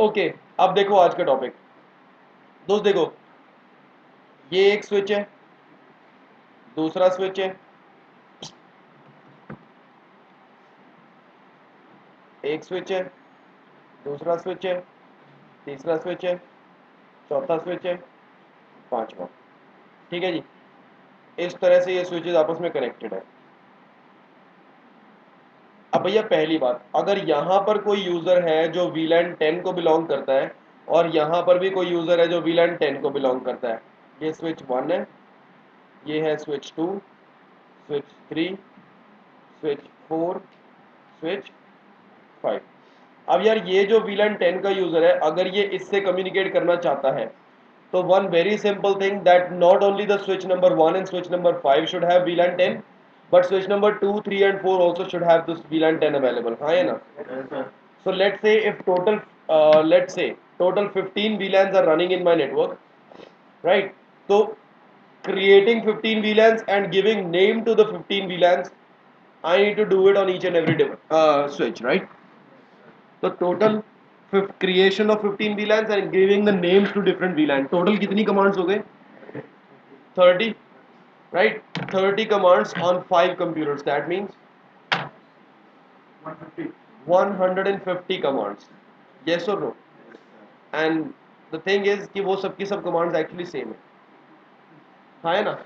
Okay, अब देखो आज का टॉपिक। दोस्त देखो, ये एक स्विच है, दूसरा स्विच है, एक स्विच है, दूसरा स्विच है, तीसरा स्विच है, चौथा स्विच है, पांचवा। ठीक है जी। इस तरह से ये स्विचेस आपस में कनेक्टेड है। अब भैया पहली बात, अगर यहाँ पर कोई यूजर है जो VLAN 10 को बिलोंग करता है और यहाँ पर भी कोई यूजर है जो VLAN 10 को बिलोंग करता है, ये स्विच 1 है, ये है स्विच 2, स्विच 3, स्विच 4, स्विच 5। अब यार ये जो VLAN 10 का यूजर है, अगर ये इससे कम्युनिकेट करना चाहता है तो one very simple thing, that not only the switch number 1 and switch number 5 should have VLAN 10, but switch number 2, 3 and 4 also should have this VLAN 10 available. हाँ है ना? So let's say if let's say total 15 VLANs are running in my network, right? So creating 15 VLANs and giving name to the 15 VLANs, I need to do it on each and every switch, right? So total creation of 15 VLANs and giving the names to different VLAN. Total कितनी commands हो गए? 30, right? 30 commands on 5 computers. That means 150 commands. Yes or no? And the thing is कि वो सबकी सब commands actually same है. हाँ है ना?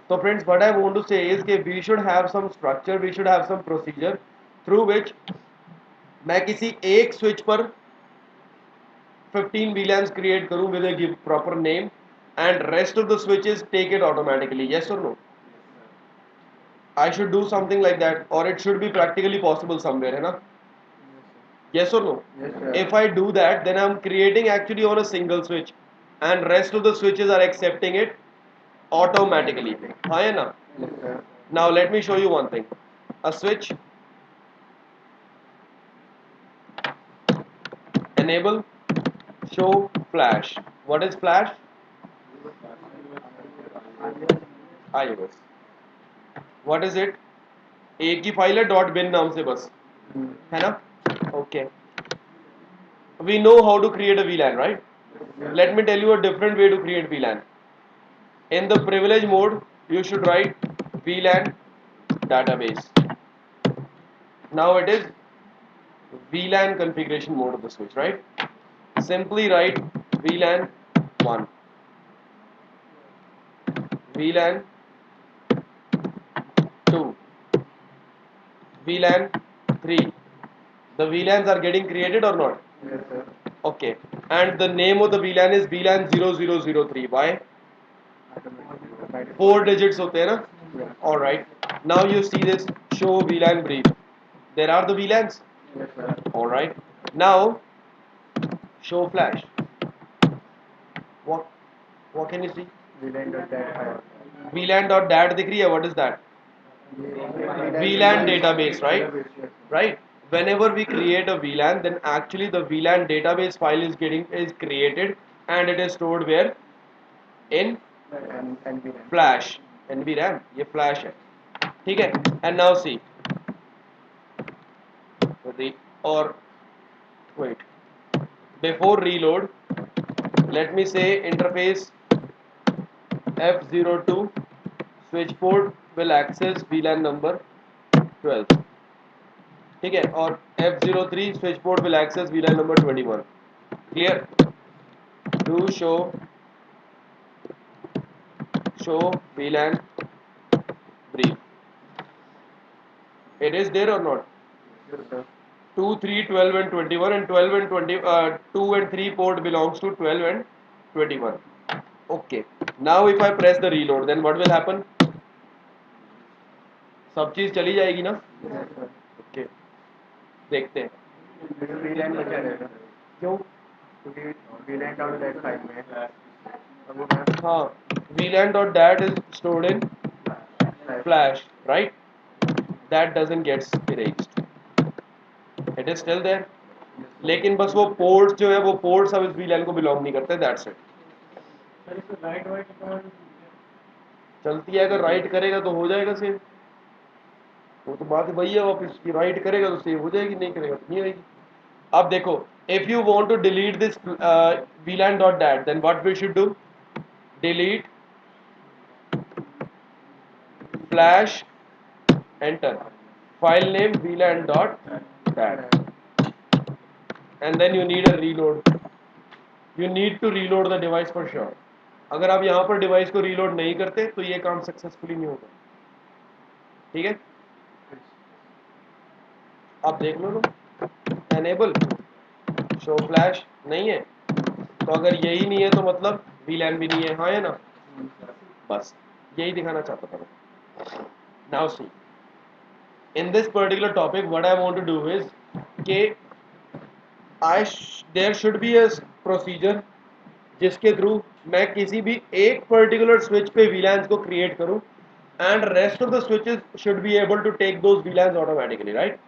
So friends, what I want to say is कि we should have some structure, we should have some procedure through which मैं किसी एक switch पर 15 VLANs create करूँ with a give proper name and rest of the switches take it automatically. Yes or no? I should do something like that, or it should be practically possible somewhere, है ना? Yes or no? Yes, sir. If I do that, then I'm creating actually on a single switch, and rest of the switches are accepting it automatically. हाँ है ना? Yes, sir. Now let me show you one thing. A switch enable show flash. What is flash? iOS. What is it? एक ही file है dot बिन नाम से बस, है ना? Okay. We know how to create a VLAN, right? Let me tell you a different way to create VLAN. In the privilege mode, you should write VLAN database. Now it is VLAN configuration mode of the switch, right? Simply write VLAN 1, VLAN 2, VLAN 3. The VLANs are getting created or not? Yes, sir. Okay. And the name of the VLAN is VLAN 0003. Why? 4 digits होते हैं ना? Alright. Now you see this show VLAN brief. There are the VLANs. Yes, sir. Alright. Now show flash. What can you see? VLAN.dat. VLAN.dat दिख रही है? What is that? VLAN database, right? Right. Whenever we create a VLAN, then actually the VLAN database file is created and it is stored where? In And VLAN. flash. NVRAM. ये flash है. ठीक है? And now see. Or wait. Before reload, let me say interface F02 switch port will access VLAN number 12. ठीक है? और F03 switch port will access VLAN number 21. Clear? Do show VLAN brief. It is there or not? Yes, sir. 2, 3, 12 and 21, and 12 and 20, 2 and 3 port belongs to 12 and 21. Okay. Now if I press the reload, then what will happen? सब चीज चली जाएगी ना? Yes, sir. Okay. देखते हैं. VLAN बचा रहेगा क्यों? क्योंकि VLAN.dat फाइल में है। अब वो मैं हाँ. VLAN.dat is stored in flash, right? That doesn't get erased. It is still there. लेकिन बस वो पोर्ट्स जो है वो पोर्ट्स अब इस VLAN को बिलोंग नहीं करते. That's it. चलती है, अगर राइट करेगा तो हो जाएगा सेव. वो तो बात वही है, वापस की राइट करेगा तो सेव हो जाएगी, नहीं करेगा तो नहीं होगी. अब देखो, If you want to delete this VLAN.dat, then what we should do? Delete flash enter file name VLAN.dat, and then you need a reload. You need to reload the device for sure. अगर आप यहाँ पर device को reload नहीं करते तो ये काम सक्सेसफुली नहीं होगा. ठीक है, आप देख लो ना. एनेबल शो फ्लैश नहीं है, तो अगर यही नहीं है तो मतलब VLAN भी नहीं है. हाँ है ना, बस यही दिखाना चाहता था मैं. Now see, in this particular topic what I want to do is कि there should be a procedure जिसके थ्रू मैं किसी भी एक पर्टिकुलर स्विच पे VLANs को क्रिएट करूं and rest of the switches should be able to take those VLANs automatically, right?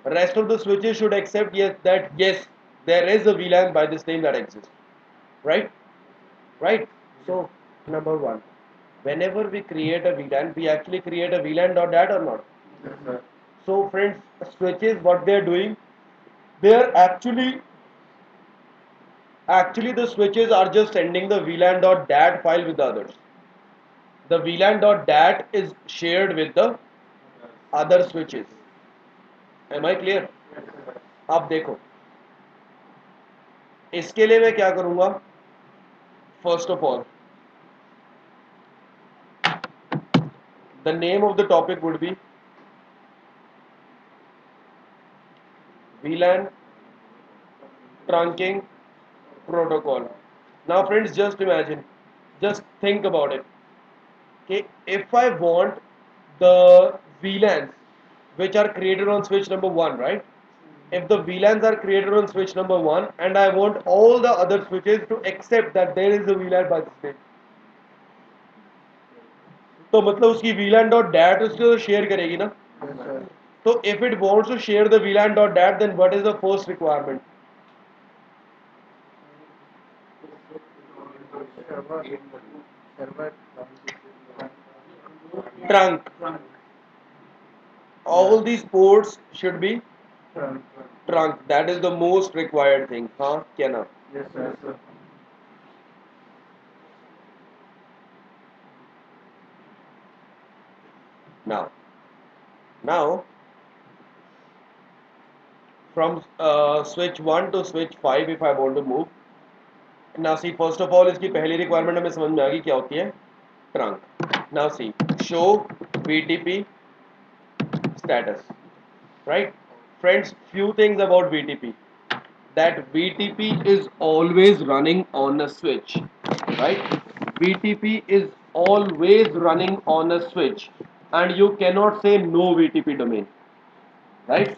Rest of the switches should accept yes there is a VLAN by this name that exists, right? Right. So number one, whenever we create a VLAN, we actually create a VLAN.dat or not? Yes, sir. So friends, switches, what they are doing, they are actually the switches are just sending the VLAN.dat file with the others. The VLAN.dat is shared with the other switches. Am I clear? अब देखो, इसके लिए मैं क्या करूंगा? First of all, the name of the topic would be VLAN trunking protocol. Now friends, just imagine, just think about it. Okay, if I want the VLANs which are created on switch number 1, right? If the VLANs are created on switch number 1 and I want all the other switches to accept that there is a VLAN by this name, तो मतलब उसकी VLAN.dat उससे तो share करेगी ना. Yes, sir. तो if it wants to share the VLAN.dat, then what is the first requirement? Server. Trunk. All these ports should be trunk. That is the most required thing. हाँ क्या ना? Yes, sir. Now from switch 1 to switch 5 if I want to move. Now see, first of all इसकी पहली requirement हमें समझ में आ गई क्या होती है? Trunk. Now see, show VTP status, right? Friends, few things about VTP. That VTP is always running on a switch, right? VTP is always running on a switch, and you cannot say no VTP domain, right?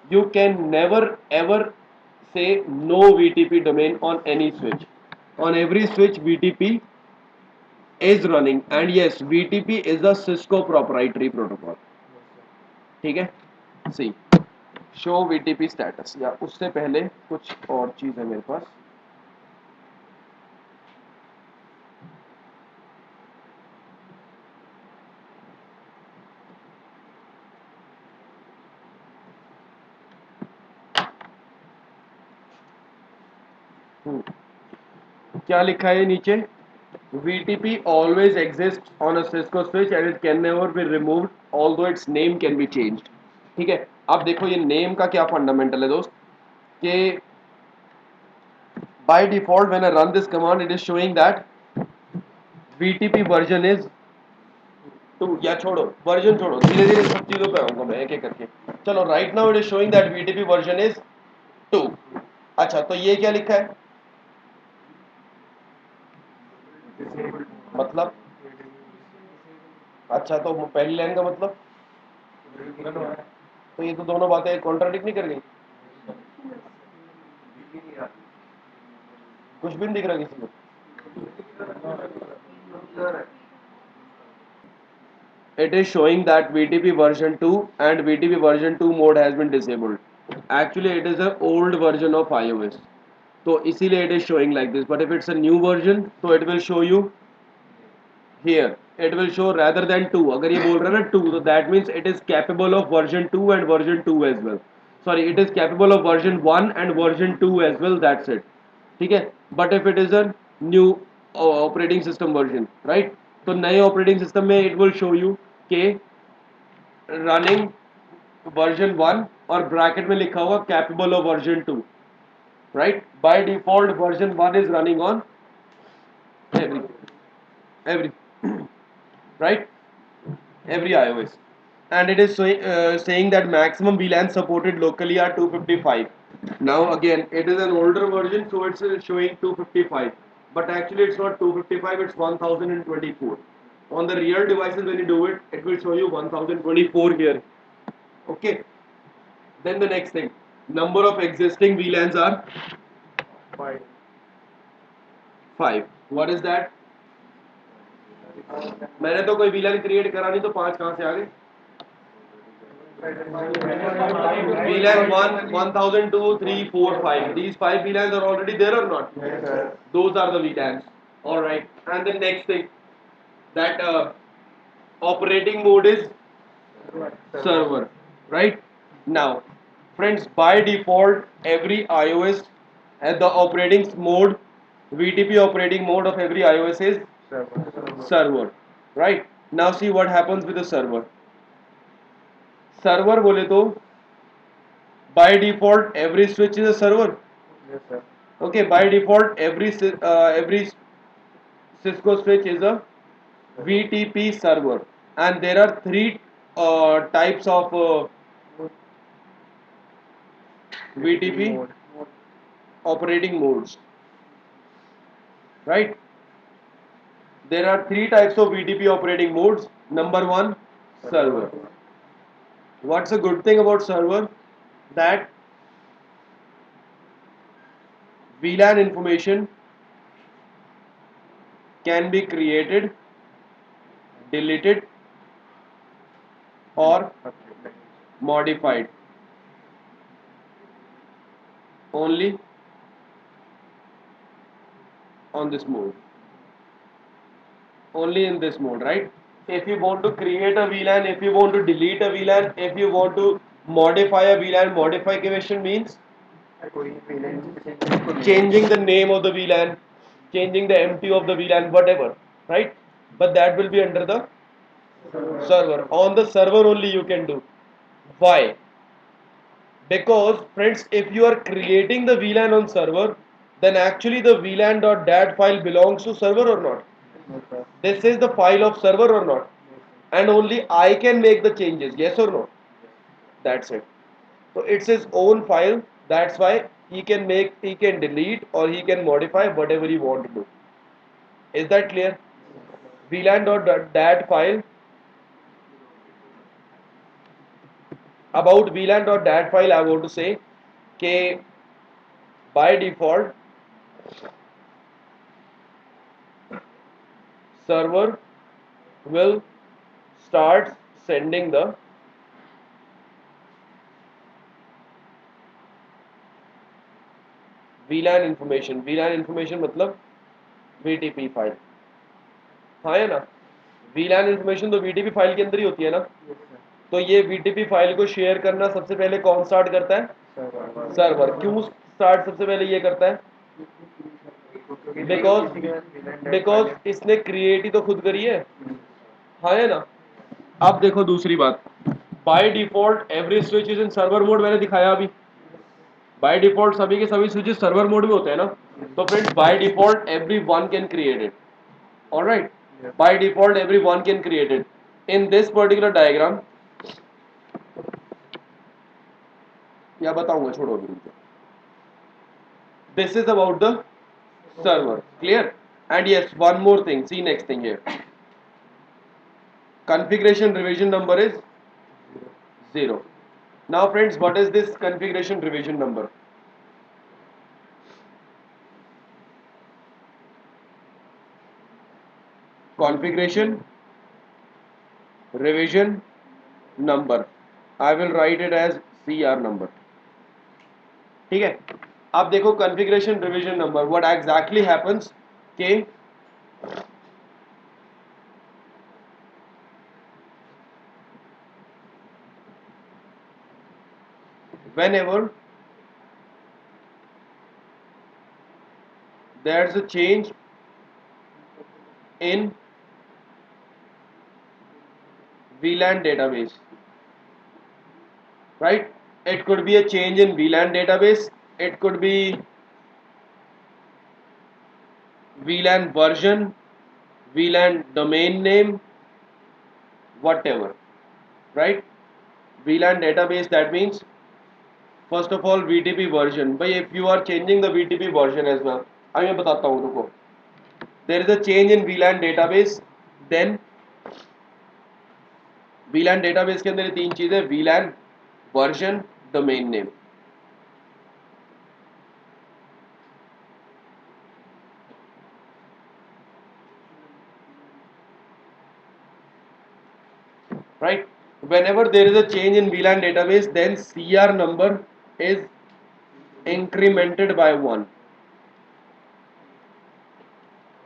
You can never ever say no VTP domain on any switch. On every switch VTP is running, and yes, VTP is a Cisco proprietary protocol. ठीक है, सी show VTP status. या उससे पहले कुछ और चीज है मेरे पास. क्या लिखा है नीचे? VTP always exists on a Cisco switch and it can never be removed although its name can be changed. ठीक है, अब देखो ये नेम का क्या फंडामेंटल है दोस्त, कि by default when I run this command it is showing that VTP version is 2. या छोड़ो वर्जन, छोड़ो, धीरे धीरे सब चीजों पे आऊंगा मैं एक एक करके. चलो, right now it is showing that VTP version is 2. अच्छा, तो ये क्या लिखा है? मतलब अच्छा, तो पहली लाइन का मतलब, तो ये तो दोनों बातें कॉन्ट्राडिक्ट नहीं कर गई? कुछ भी नहीं दिख रहा किसी को? It is showing that VTP version 2 and VTP version 2 mode has been disabled. Actually it is an old version of iOS, तो इसीलिए it is showing like this. But if it's a new version, so it will show you here. It will show rather than 2. अगर ये बोल रहा है ना 2, तो that means it is capable of version 2 and version 2 as well. sorry, it is capable of version 1 and version 2 as well, that's it. ठीक है, but if it is a new operating system version, right, तो नए operating system में it will show you कि running version 1 और bracket में लिखा हुआ capable of version 2, right. By default version 1 is running on every right, every iOS, and it is saying that maximum VLAN supported locally are 255. Now again, it is an older version, so it's showing 255, but actually it's not 255, it's 1024. On the real devices, when you do it, it will show you 1024 here. Okay. Then the next thing, number of existing VLANs are 5. 5. What is that? मैंने तो कोई VLAN create करा नहीं, तो 5 कहाँ से आ गए? VLAN 1, 1002, 3, 4, 5. These 5 VLANs are already there or not? Yes, sir. Those are the VLANs. Alright. And the next thing, that operating mode is server. Right? Now, friends, by default, every iOS has the operating mode, VTP operating mode of every iOS is server. Right? Now see what happens with the server. Server बोले तो by default every switch is a server. Yes, sir. Okay, by default every Cisco switch is a VTP server, and there are three types of VTP Mode. operating modes. Right? There are three types of VTP operating modes. Number one, server. What's a good thing about server? That VLAN information can be created, deleted, or modified only on this mode. Only in this mode, right? If you want to create a VLAN, if you want to delete a VLAN, if you want to modify a VLAN, modification means कोई VLAN को changing the name of the VLAN, changing the MTU of the VLAN, whatever, right? But that will be under the server. On the server only you can do. Why? Because friends, if you are creating the VLAN on server, then actually the VLAN.dat file belongs to server or not? Yes, sir. This is the file of server or not? And only I can make the changes, yes or no? That's it. So it's his own file, that's why he can delete or he can modify whatever he want to do. Is that clear? VLAN.dat file, about VLAN.dat file I want to say कि by default server will start sending the VLAN information. VLAN information मतलब VTP file, हाँ है ना? VLAN information तो VTP file के अंदर ही होती है ना? Yes, sir. तो ये VTP फाइल को शेयर करना सबसे पहले कौन स्टार्ट करता है? Server. सर्वर. क्यों स्टार्ट सबसे पहले ये करता है? बिकॉज इसने क्रिएट ही तो खुद करी है, हाँ है ना? अब देखो दूसरी बात, bye default every switch is in server mode, मैंने दिखाया अभी. बाय डिफॉल्ट सभी के सभी स्विचेस सर्वर मोड में होते हैं ना. तो friends bye default every one can create it. Alright, bye default every one can create it. In this particular diagram या बताऊंगा, छोड़ो अभी. This is about the server. Clear? And yes, one more thing, see next thing here, configuration revision number is 0. Now friends, what is this configuration revision number? Configuration revision number, I will write it as CR number. ठीक है? अब देखो configuration revision number, what exactly happens कि whenever there's a change in VLAN database, right? It could be a change in VLAN database, it could be VLAN version, VLAN domain name, whatever, right? VLAN database, that means first of all VTP version. But if you are changing the VTP version as well, मैं बताता हूँ रुको. There is a change in VLAN database, then VLAN database के अंदर ये तीन चीजें, VLAN version, domain name. Right? Whenever there is a change in VLAN database, then CR number is incremented by 1.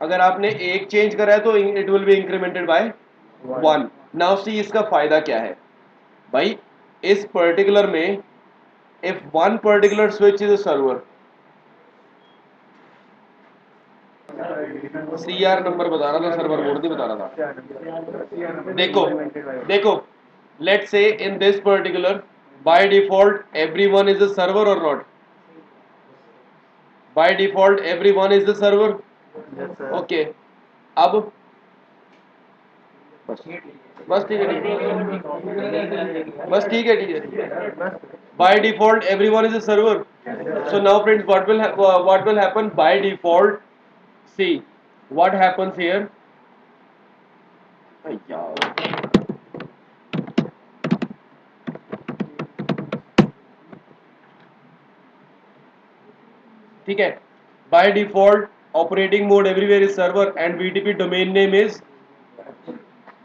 अगर आपने एक चेंज करा है तो it will be incremented by 1. Now see इसका फायदा क्या है भाई. इस पर्टिकुलर में if one particular switch is a server, CR number बता रहा था, सर्वर मोड नहीं बता रहा था. देखो देखो, let's say in this particular, by default everyone is a server or not? By default everyone is the server. Yes, sir. Okay. अब बस ठीक है, बस ठीक है, ठीक है. By default everyone is a server. So now friends, what will happen by default? See what happens here. यार ठीक है. By default operating mode everywhere is server and VTP domain name is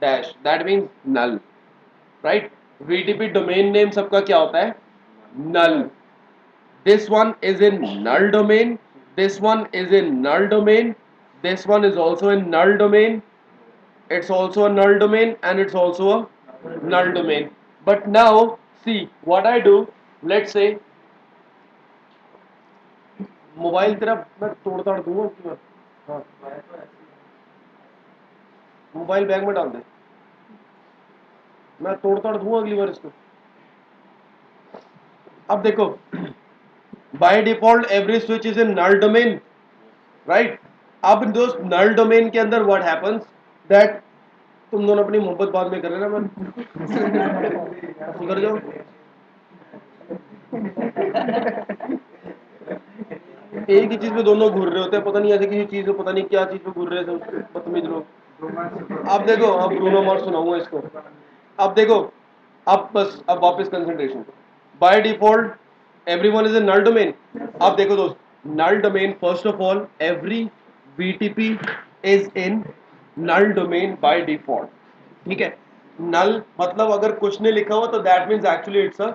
dash, that means null, right? VTP domain name सबका क्या होता है? Null. This one is in null domain, this one is in null domain, this one is also in null domain, it's also a null domain, and it's also a null domain. But now see what I do. Let's say mobile तेरा मैं तोड़ ताड़ दूंगा. हाँ, mobile bag में डाल दे, मैं तोड़ ताड़ दूंगा अगली बार इसको. अब देखो, by default every switch is in null domain, right? अब दोस्त नल डोमेन के अंदर व्हाट हैपेंस दैट, तुम दोनों अपनी मोहब्बत बाद में कर रहे ना, मैं सुधर जाओ. एक ही चीज पे दोनों घूर रहे होते हैं, पता नहीं ऐसे किसी चीज पे, पता नहीं क्या चीज पे घूर रहे थे बदतमीज लोग. अब देखो, अब ब्रूनो मार्स सुनाऊंगा इसको. अब देखो, अब बस अब वापस concentration. By default everyone is a null domain. अब देखो दोस्त, null domain first of all every V T P is in null domain by default. ठीक है. नल मतलब अगर कुछ नहीं लिखा हुआ तो that means actually it's a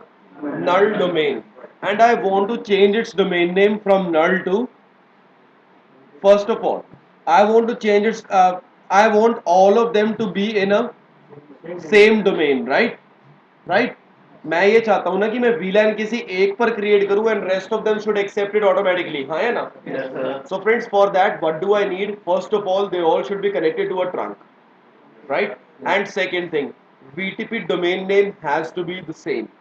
null domain, and I want to change its domain name from null to, first of all I want to change its I want all of them to be in a same domain, right? मैं ये चाहता हूं ना कि मैं VLAN किसी एक पर क्रिएट करूं and rest of them should accept it automatically. हाँ है ना? Yes, sir. So friends, for that what do I need? First of all, they all should be connected to a trunk, right? And second thing, VTP domain name has to be the same.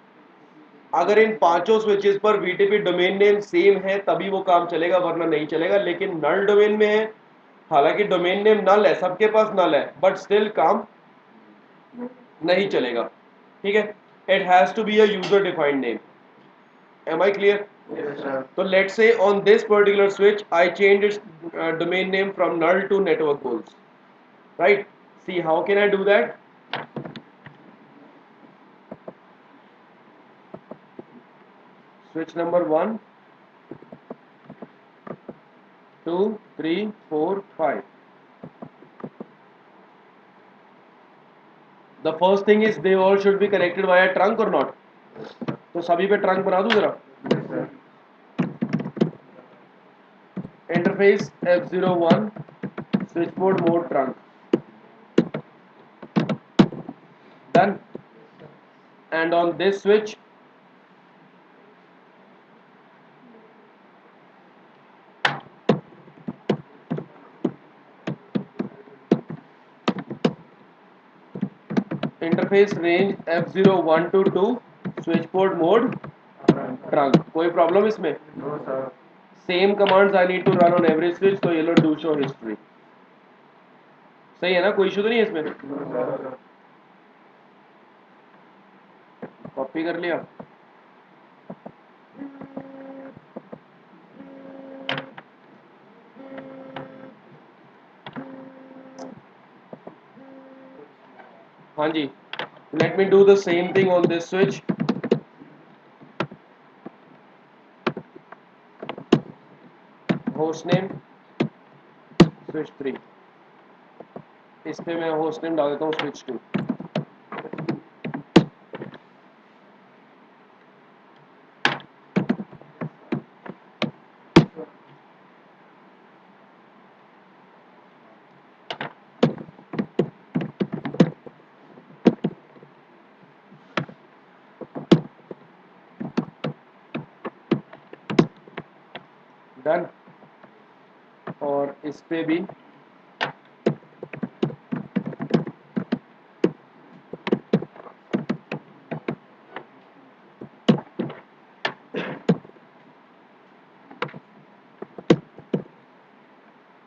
अगर इन पांचों switches पर VTP domain name same है तभी वो काम चलेगा, वरना नहीं चलेगा. लेकिन नल डोमेन में है, हालांकि डोमेन नेम नल है, सबके पास नल है, बट स्टिल काम नहीं चलेगा. ठीक है. It has to be a user defined name. Am I clear? Yes, sir. तो let's say on this particular switch I change its domain name from null to network goals, right? See how can I do that? Switch number 1, 2, 3, 4, 5. The first thing is they all should be connected via trunk or not? तो सभी पे trunk बना दूं जरा. Yes, sir. Interface F01 switchboard mode trunk. Done. And on this switch interface range F0 1 to 2 switch port mode trunk. कोई problem इसमें? No sir. Same commands I need to run on every switch, तो ये लो do show history. सही है ना, कोई issue तो नहीं है इसमें? No sir. कॉपी कर लिया. हाँ जी, let me do the same thing on this switch. host name switch 3, इस पे मैं host name डाल देता हूँ switch 2. डन. और इस पे भी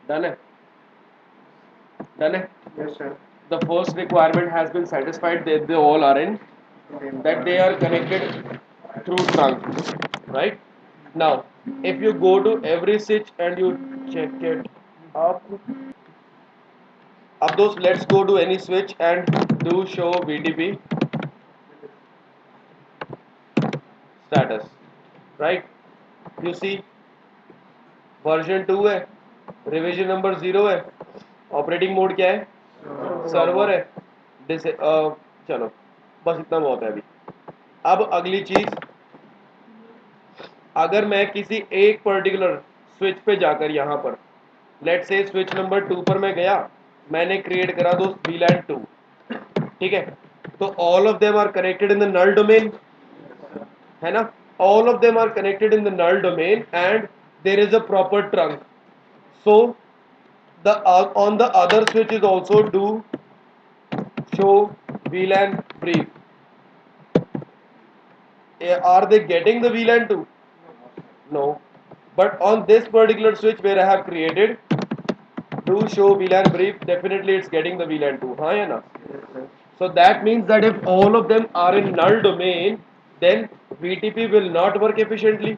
डन है. डन है. Yes sir. The first requirement has been satisfied that they all are in, that they are connected through trunk, right? Now if you go to every switch and you check it up those, let's go to any switch and do show VDP status, right? You see version 2 है, revision number 0 है, operating mode क्या है? Server है. चलो बस इतना बहुत है अभी. अब अगली चीज, अगर मैं किसी एक पर्टिकुलर स्विच पे जाकर यहाँ पर लेट्स से स्विच नंबर 2 पर मैं गया, मैंने क्रिएट करा दोस्त VLAN 2, ठीक है? तो all of them are connected in the null domain, है ना? All of them are connected in the null domain and there is a proper trunk. So the on the other switch is also do show VLAN brief. Are they getting the VLAN 2? No. But on this particular switch where I have created do show VLAN brief, definitely it's getting the VLAN 2. हाँ या ना? Yes sir. So that means that if all of them are in null domain, then VTP will not work efficiently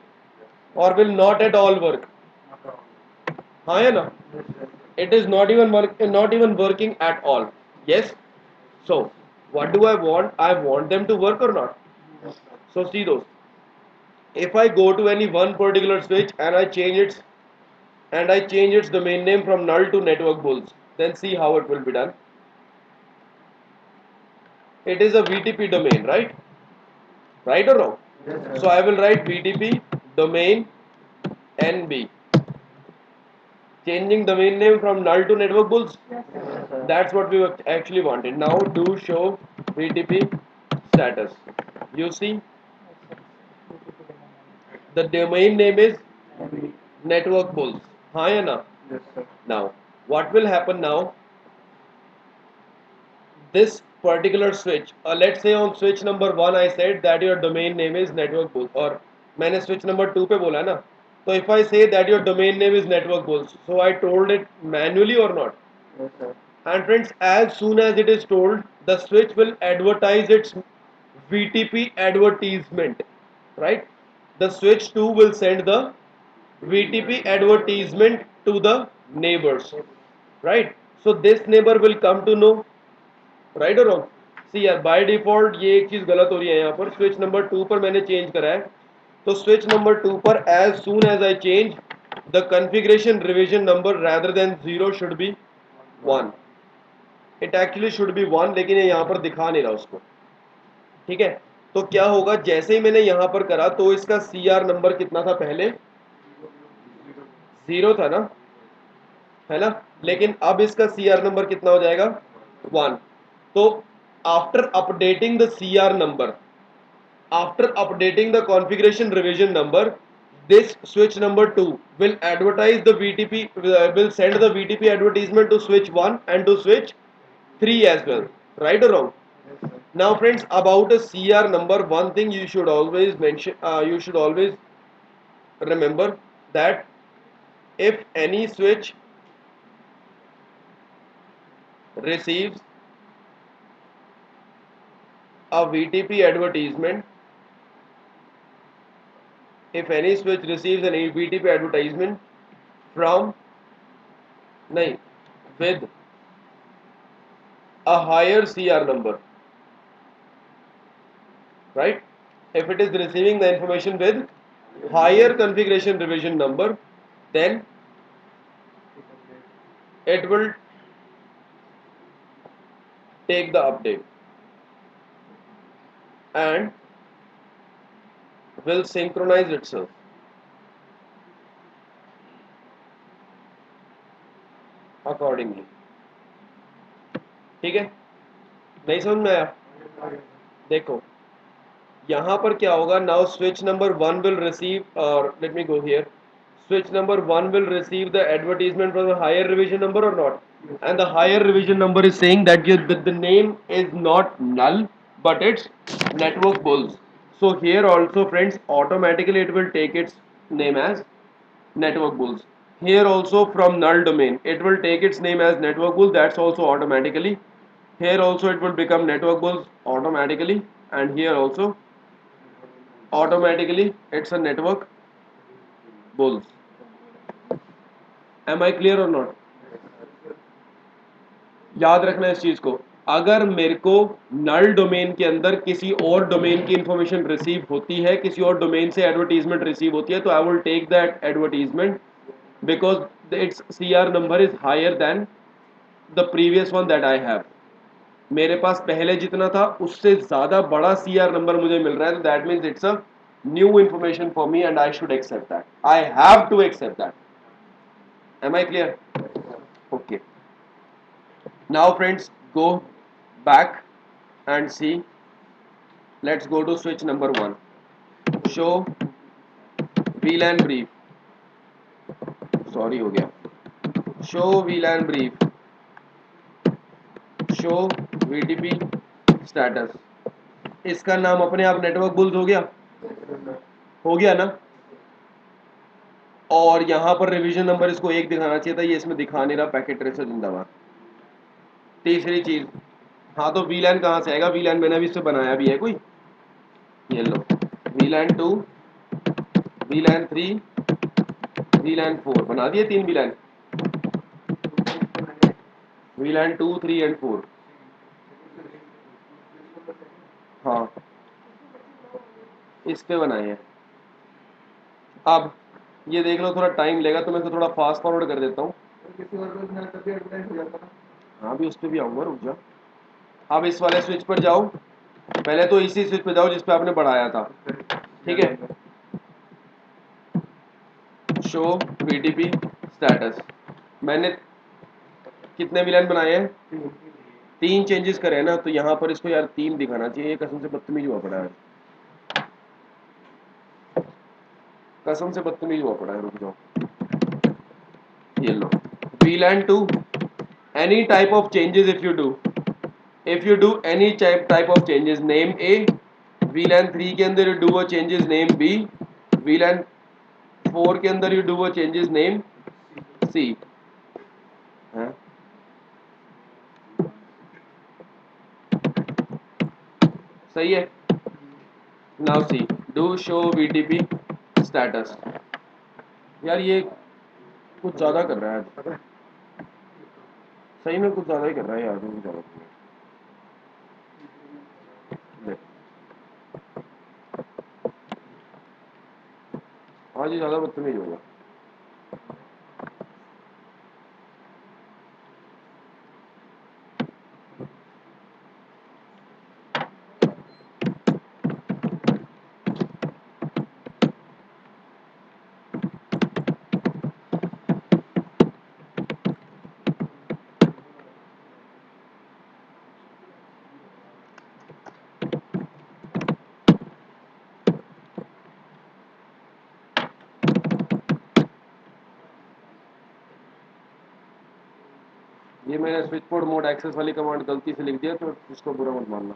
or will not at all work. हाँ या ना? Yes sir. It is not even working at all. Yes. So what do I want? I want them to work or not. So see those. If I go to any one particular switch and I change its domain name from null to network bulls, then see how it will be done. It is a VTP domain, right? Right or wrong? Yes sir. So I will write VTP domain NB. Changing domain name from null to network bulls. Yes sir. That's what we actually wanted. Now do show VTP status. You see the domain name is network bulls. हाँ या ना? Yes sir. Now what will happen now? This particular switch, let's say on switch number 1 I said that your domain name is network bulls, और मैंने switch number 2 पे बोला ना, तो if I say that your domain name is network bulls, so I told it manually or not? Yes sir. And friends, as soon as it is told, the switch will advertise its VTP advertisement, right? The switch 2 will send the VTP advertisement to the neighbors, right? So this neighbor will come to know, right और wrong? सी यार by default ये एक चीज गलत हो रही है यहाँ पर. स्विच नंबर 2 पर मैंने चेंज करा है, तो स्विच नंबर 2 पर as soon as I change the configuration revision number rather than 0 should be 1. It actually should be 1, लेकिन ये यहाँ पर दिखा नहीं रहा उसको, ठीक है? तो क्या होगा, जैसे ही मैंने यहाँ पर करा तो इसका CR नंबर कितना था पहले? 0 था ना, है ना? लेकिन अब इसका CR नंबर कितना हो जाएगा? 1. तो after updating the CR number, after updating the configuration revision number, this switch number 2 will advertise the VTP, will send the VTP advertisement to switch 1 and to switch 3 as well, right or wrong? Yes sir. Now friends, about a CR number, one thing you should always mention, you should always remember that if any switch receives a VTP advertisement, if any switch receives an VTP advertisement from nahi, with a higher CR number, right? If it is receiving the information with higher configuration revision number, then it will take the update and will synchronize itself accordingly. ठीक है, नहीं समझ में आया? देखो यहाँ पर क्या होगा, now switch number 1 will receive, और let me go here, switch number 1 will receive the advertisement from the higher revision number or not, and the higher revision number is saying that the name is not null but it's network bulls. So here also friends, automatically it will take its name as network bulls. Here also from null domain it will take its name as network bull, that's also automatically. Here also it will become network bulls automatically, and here also automatically it's a network bulls. Am I clear or not? याद रखना इस चीज को, अगर मेरे को नल domain के अंदर किसी और डोमेन की इंफॉर्मेशन रिसीव होती है, किसी और डोमेन से एडवर्टीजमेंट रिसीव होती है, तो I will take that advertisement because its CR number is higher than the previous one that I have. मेरे पास पहले जितना था उससे ज्यादा बड़ा सीआर नंबर मुझे मिल रहा है, तो that means it's a new information for me and I should accept that, I have to accept that. Am I clear? Okay. Now friends, go back and see. Let's go to switch number 1. Show VLAN brief. Sorry हो गया. Show VLAN brief. Show VTP status. इसका नाम अपने आप network bulls हो गया, हो गया ना. और यहाँ पर रिवीजन नंबर इसको 1 दिखाना चाहिए था, ये इसमें दिखा नहीं रहा. पैकेट ट्रेसर जिंदाबाद. तीसरी चीज, हाँ तो VLAN कहाँ से आएगा? VLAN मैंने अभी इससे बनाया भी है कोई, ये लो. VLAN 2, VLAN 3, VLAN 4 बना दिए, 3 VLAN. VLAN 2, 3 and 4. हाँ इस पे बनाए हैं. अब ये देख लो, थोड़ा टाइम लेगा तो मैं इसको थोड़ा फास्ट फॉरवर्ड कर देता हूँ. हाँ अभी उस पर भी आऊँगा, रुक जा. अब इस वाले स्विच पर जाओ, पहले तो इसी स्विच पर जाओ जिस पे आपने बढ़ाया था, ठीक है. Show VTP status. मैंने कितने VLAN बनाए हैं? 3 चेंजेस करे हैं ना, तो यहाँ पर इसको यार 3 दिखाना चाहिए. ये कसम से बदतमीज हुआ पड़ा है, कसम से बदतमीज हुआ पड़ा है. रुक जाओ, ये लो. VLAN 2, any type of changes if you do any type of changes, name A. VLAN 3 के अंदर you do a changes, name B. VLAN 4 के अंदर you do a changes, name C. हाँ सही है. Now see, do show VTP status. यार ये कुछ ज़्यादा कर रहा है, सही में कुछ ज़्यादा ही कर रहा है यार. कुछ ज़्यादा आज ही ज़्यादा बदतमीज होगा. ये मैंने स्विच बोर्ड मोड एक्सेस वाली कमांड गलती से लिख दिया, तो इसको बुरा मत मानना.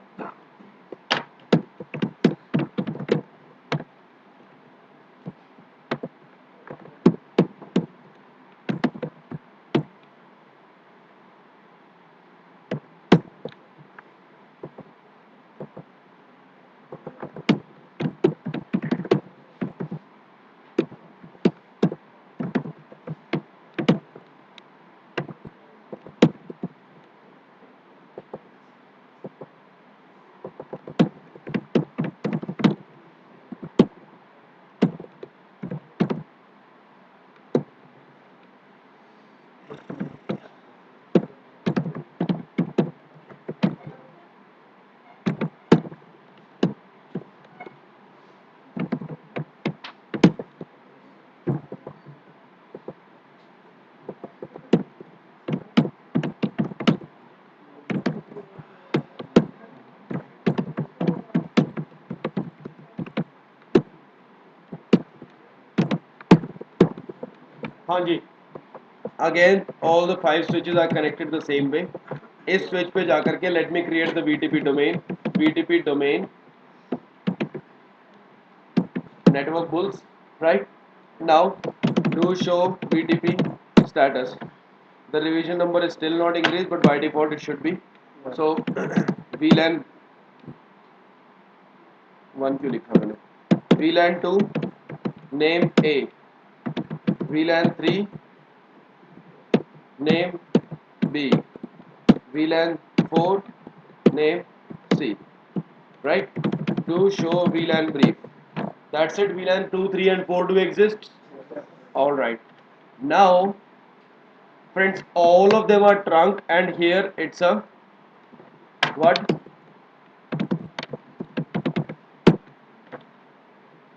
हाँ जी, again all the 5 switches are connected the same way. इस स्विच पे जाकर के let me create the VTP domain network bulls, right? Now do show VTP status. The revision number is still not increased, but by default it should be. So VLAN 1 क्यों लिखा मैंने? VLAN 2 name A, VLAN 3 name B, VLAN 4 name C, right? To show VLAN brief. That's it. VLAN 2, 3 and 4 do exist. Alright. Now friends, all of them are trunk and here it's a what?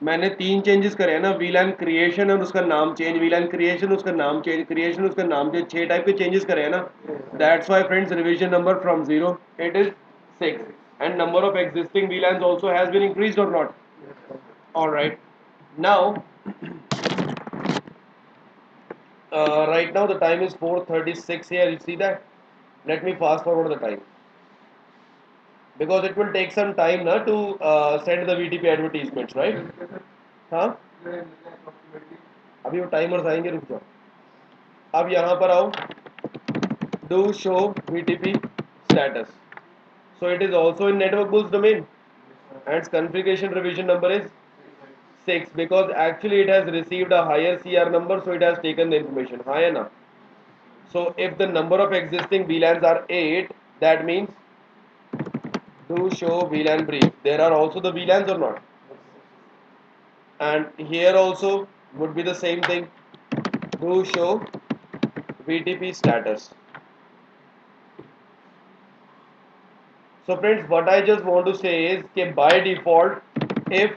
मैंने 3 changes करे हैं ना, VLAN creation और उसका नाम change, VLAN creation उसका नाम change, creation उसका नाम चेंज, 6 टाइप के चेंजेस करे हैं ना. That's why friends revision number from 0 it is 6 and number of existing VLANs also has been increased or not. Alright. Now right now the time is 4:36 here. You see that? Let me fast forward the time because it will take some time na to send the VTP advertisements, right? हाँ, अभी वो timers आएंगे, रुक जाओ. अब यहाँ पर आओ, do show VTP status. So it is also in network bulls domain and its configuration revision number is 6 because actually it has received a higher CR number, so it has taken the information. हाँ है ना? So if the number of existing VLANs are 8, that means do show VLAN brief. There are also the VLANs or not? And here also would be the same thing. Do show VTP status. So friends, what I just want to say is that by default, if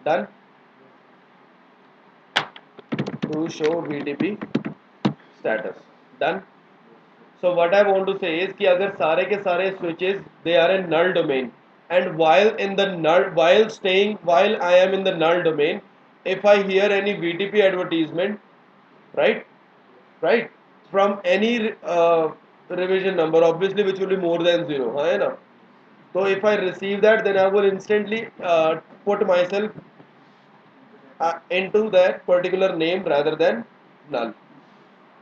done, to show VTP status done. So what I want to say is कि अगर सारे के सारे switches they are in null domain and while I am in the null domain, if I hear any VTP advertisement, right, from any revision number obviously which will be more than 0, हाँ है ना? So if I receive that, then I will instantly put myself into that particular name rather than null.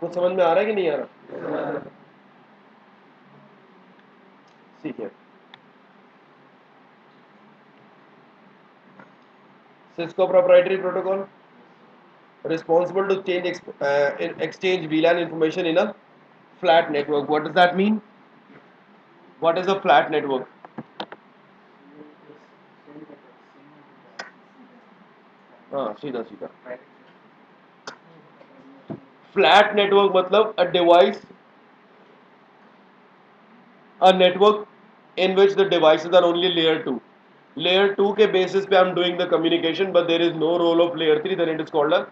कुछ समझ में आ रहा है कि नहीं आ रहा? ठीक है. Cisco proprietary protocol responsible to exchange VLAN information in a flat network. What does that mean? What is a flat network? हाँ, सीधा सीधा. Flat network मतलब a network in which the devices are only layer 2. Layer 2 के basis पे I'm doing the communication, but there is no role of layer 3, then it is called a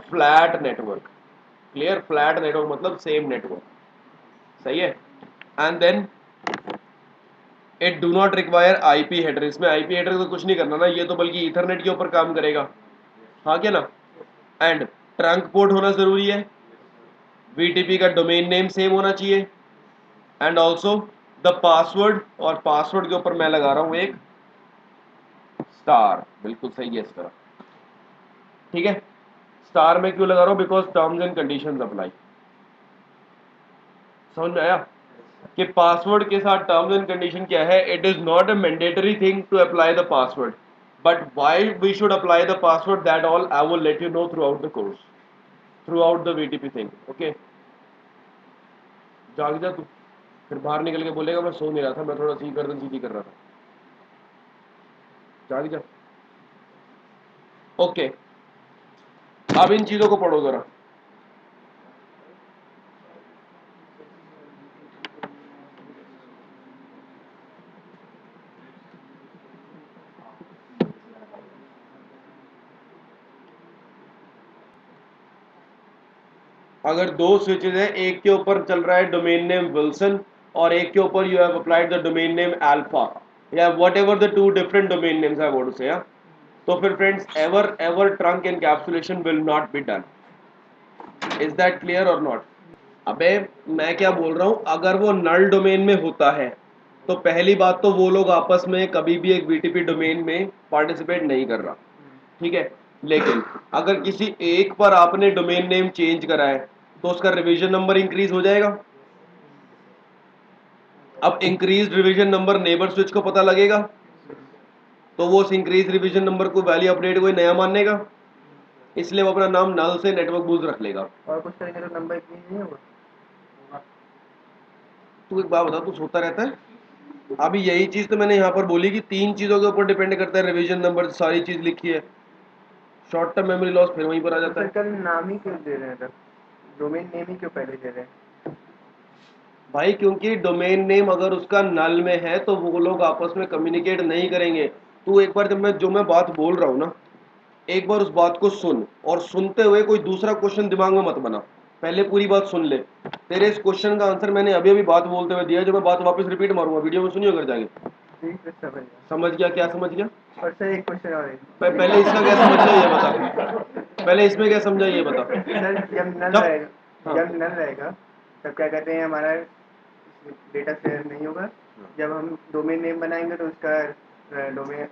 flat network. Clear? Flat network मतलब same network. सही है? And then it do not require IP header. इसमें IP header तो कुछ नहीं करना ना, ये तो बल्कि Ethernet के ऊपर काम करेगा. हाँ क्या ना? And trunk port होना जरूरी है. VTP का domain name same होना चाहिए. And also the password, और password के ऊपर मैं लगा रहा हूँ एक स्टार. बिल्कुल सही है इस तरह. ठीक है? स्टार में क्यों लगा रहा हूँ? Because terms and conditions apply. समझ में आया कि पासवर्ड के साथ टर्म्स एंड कंडीशन क्या है? It is not a mandatory thing to apply the password, but why we should apply the password, that all I will let you know through the course, through the VTP thing. Okay, जाग जा तू, फिर बाहर निकल के बोलेगा मैं सो नहीं रहा था, मैं थोड़ा सी गर्दन सीधी कर रहा था. जाग जा. ओके, अब इन चीजों को पढ़ो जरा। अगर दो स्विचेज है, एक के ऊपर चल रहा है डोमेन नेम विल्सन और एक के ऊपर you have applied the domain name alpha या whatever the two different domain names I want to say, तो फिर friends ever ever trunk encapsulation will not be done. Is that clear और not? अबे मैं क्या बोल रहा हूं, अगर वो नल डोमेन में होता है तो पहली बात तो वो लोग आपस में कभी भी एक बीटीपी डोमेन में पार्टिसिपेट नहीं कर रहा, ठीक है। लेकिन अगर किसी एक पर आपने डोमेन नेम चेंज करा है तो उसका रिवीजन नंबर इंक्रीज हो जाएगा। अब increase revision number neighbour switch को पता लगेगा तो वो उस इंक्रीज रिवीजन नंबर को वैल्यू अपडेट को नया मानेगा, इसलिए वो अपना नाम नल से नेटवर्क बूज रख लेगा। और कुछ करेंगे तो नंबर इतनी नहीं होगा। तू एक बात बता, तू सोता रहता है? अभी यही चीज तो मैंने यहाँ पर बोली कि तीन चीजों के ऊपर डिपेंड करता है रिवीजन नंबर, सारी चीज लिखी है। शॉर्ट टर्म मेमोरी लॉस फिर वहीं पर आ जाता है। कल नाम ही क्यों दे रहे हैं, डोमेन नेम ही क्यों पहले दे रहे हैं? भाई क्योंकि डोमेन नेम अगर उसका नल में है तो वो लोग आपस में कम्युनिकेट नहीं करेंगे। तू एक बार जो मैं बात बोल रहा हूँ ना, एक बार उस बात को सुन और सुनते हुए कोई दूसरा क्वेश्चन दिमाग में मत बना, पहले पूरी बात सुन ले। तेरे इस क्वेश्चन का आंसर मैंने अभी अभी बात बोलते हुए दिया है, जो मैं बात वापस रिपीट मारूंगा, वीडियो में सुनियो अगर जाके। समझ गया? क्या समझ गया? और सर एक क्वेश्चन और है। पहले इसका क्या समझ गया ये बता, पहले इसमें क्या समझा ये बता। सर जब नल रहेगा, जब नल रहेगा तब क्या कहते हैं, हमारा डेटा शेयर नहीं होगा। जब हम डोमेन नेम बनाएंगे तो उसका डोमेन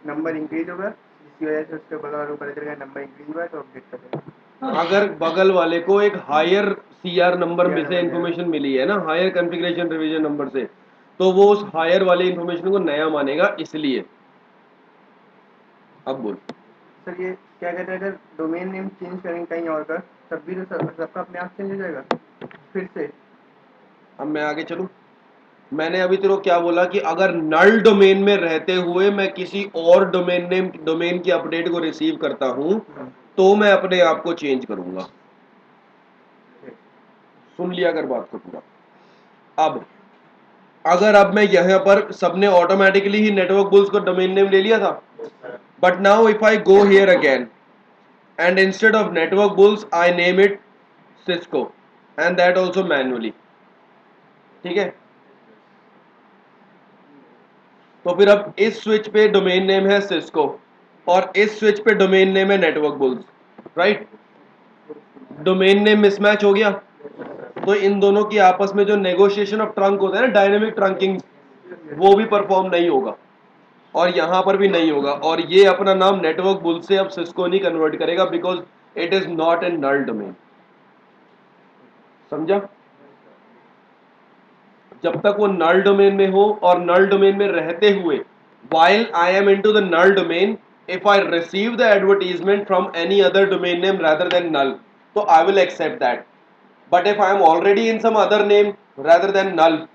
नंबर इंक्रीज होगा, जिसकी वजह से उसके बगल वालों को पता चलेगा नंबर इंक्रीज हुआ है तो अपडेट कर देगा। अगर बगल वाले को एक हायर सीआर नंबर में से इंफॉर्मेशन मिली है ना, हायर कॉन्फ़िगरेशन रिवीजन नंबर से, तो वो उस हायर वाली इंफॉर्मेशन को नया मानेगा, इसलिए। अब बोल। सर ये क्या कहते हैं, अगर डोमेन नेम चेंज करेंगे कहीं और का तब भी तो सबका अपने आप चेंज हो जाएगा फिर से? अब मैं आगे चलूं। मैंने अभी तेरे को क्या बोला कि अगर नल डोमेन में रहते हुए मैं किसी और डोमेन की अपडेट को रिसीव करता हूं तो मैं अपने आप को चेंज करूंगा। सुन लिया अगर बात को पूरा। अब अगर अब मैं यहां पर सबने ऑटोमेटिकली ही नेटवर्क बुल्स को डोमेन नेम ले लिया था, but now if I go here again and instead of network bulls I name it Cisco and that also manually, ठीक है। तो फिर अब इस स्विच पे डोमेन नेम है Cisco और इस स्विच पे डोमेन नेम है network bulls, right. Domain name mismatch हो गया तो इन दोनों की आपस में जो नेगोशिएशन ऑफ ट्रंक होता है ना, डायनेमिक ट्रंकिंग, वो भी परफॉर्म नहीं होगा और यहां पर भी नहीं होगा, और ये अपना नाम नेटवर्क बुल से अब सिस्को नहीं कन्वर्ट करेगा because it is not a null domain. समझा? जब तक वो नल डोमेन में हो और नल डोमेन में रहते हुए while I am into the null domain, if I receive the advertisement from any other domain name rather than null, so I will accept that. But if I am already in some other name rather than null,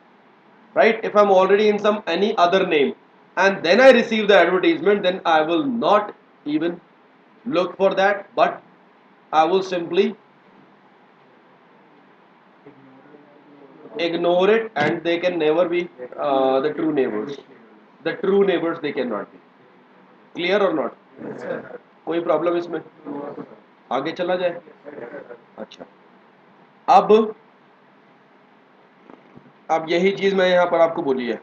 right, if I am already in some any other name and then I receive the advertisement, then I will not even look for that, but I will simply ignore it and they can never be the true neighbors. The true neighbors they cannot be. Clear or not? कोई problem इसमें? आगे चला जाए। अच्छा, अब यही चीज मैं यहां पर आपको बोली है।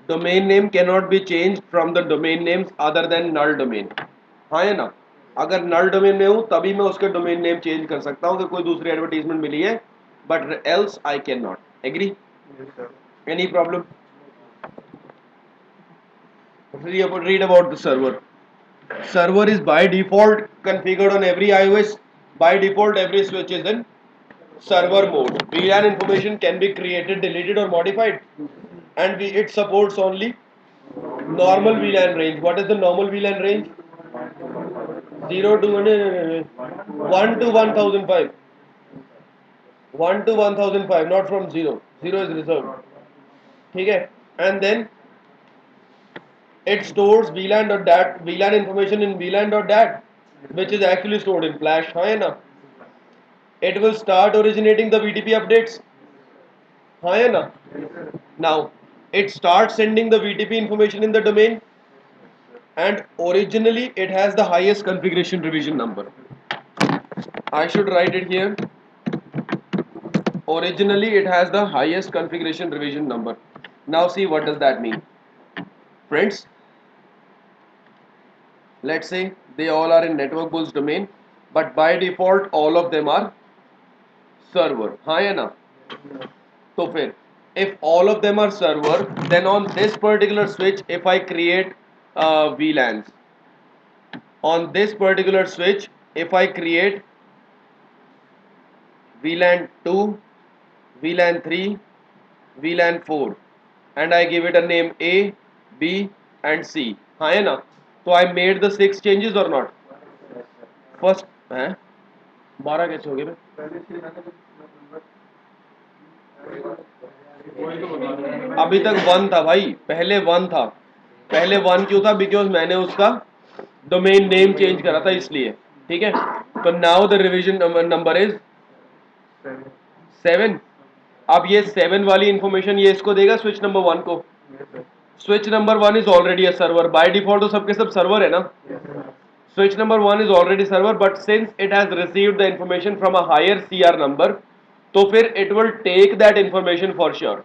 Domain name cannot be change from the domain names other than null domain. हाँ है ना? अगर नल डोमेन में हूं तभी मैं उसके डोमेन नेम चेंज कर सकता हूं कि कोई दूसरी एडवर्टीजमेंट मिली है, but else I can not. Agree? Any problem? read about the server. Server is by default configured on every iOS. By default every switch is in server mode. VLAN information can be created, deleted or modified, and it supports only normal VLAN range. What is the normal VLAN range? 0 to 1 to 1005. 1 to 1005, not from 0. 0 is reserved. ठीक है, and then it stores VLAN dot dat VLAN information in VLAN dot dat, which is actually stored in flash. हाँ ना, it will start originating the VTP updates. हाँ ना, now it starts sending the VTP information in the domain, and originally it has the highest configuration revision number. I should write it here. Originally it has the highest configuration revision number. Now see what does that mean, friends. Let's say they all are in network bulls domain, but by default all of them are server. हाँ या ना, तो फिर if all of them are server, then on this particular switch if I create VLANs, on this particular switch if I create VLAN 2, VLAN 3, VLAN 4 and I give it a name A, B and C, हाँ है ना, तो I made the 6 changes or not? First हैं 12 कैसे हो गए भाई? अभी तक 1 था भाई, पहले 1 था, पहले 1 क्यों था? बिकॉज मैंने उसका डोमेन नेम चेंज करा था इसलिए, ठीक है। तो now the revision number is 7। अब ये 7 वाली इंफॉर्मेशन ये इसको देगा स्विच नंबर 1 को। Switch number 1 is already a server, by default तो सबके सब सर्वर है ना। Switch number 1 is already server, but since it has received the information from a higher CR number, तो फिर it will take that information for sure,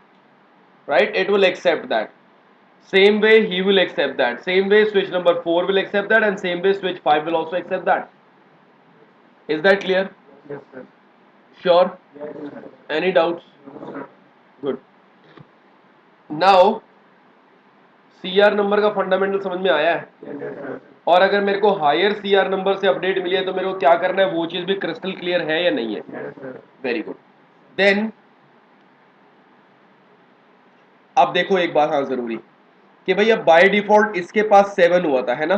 right? It will accept that. Same way he will accept that. Same way switch number 4 will accept that, and same way switch 5 will also accept that. Is that clear? Yes, sir. Sure? Yes, sir. Any doubts? No, sir. Good. Now CR number का fundamental समझ में आया है? Yes, sir. और अगर मेरे को higher CR number से अपडेट मिली है तो मेरे को क्या करना है, वो चीज भी क्रिस्टल क्लियर है या नहीं है? Yes, sir. Very good. Then अब देखो एक बात हाँ जरूरी कि भैया बाय डिफॉल्ट इसके पास 7 हुआ था, है ना,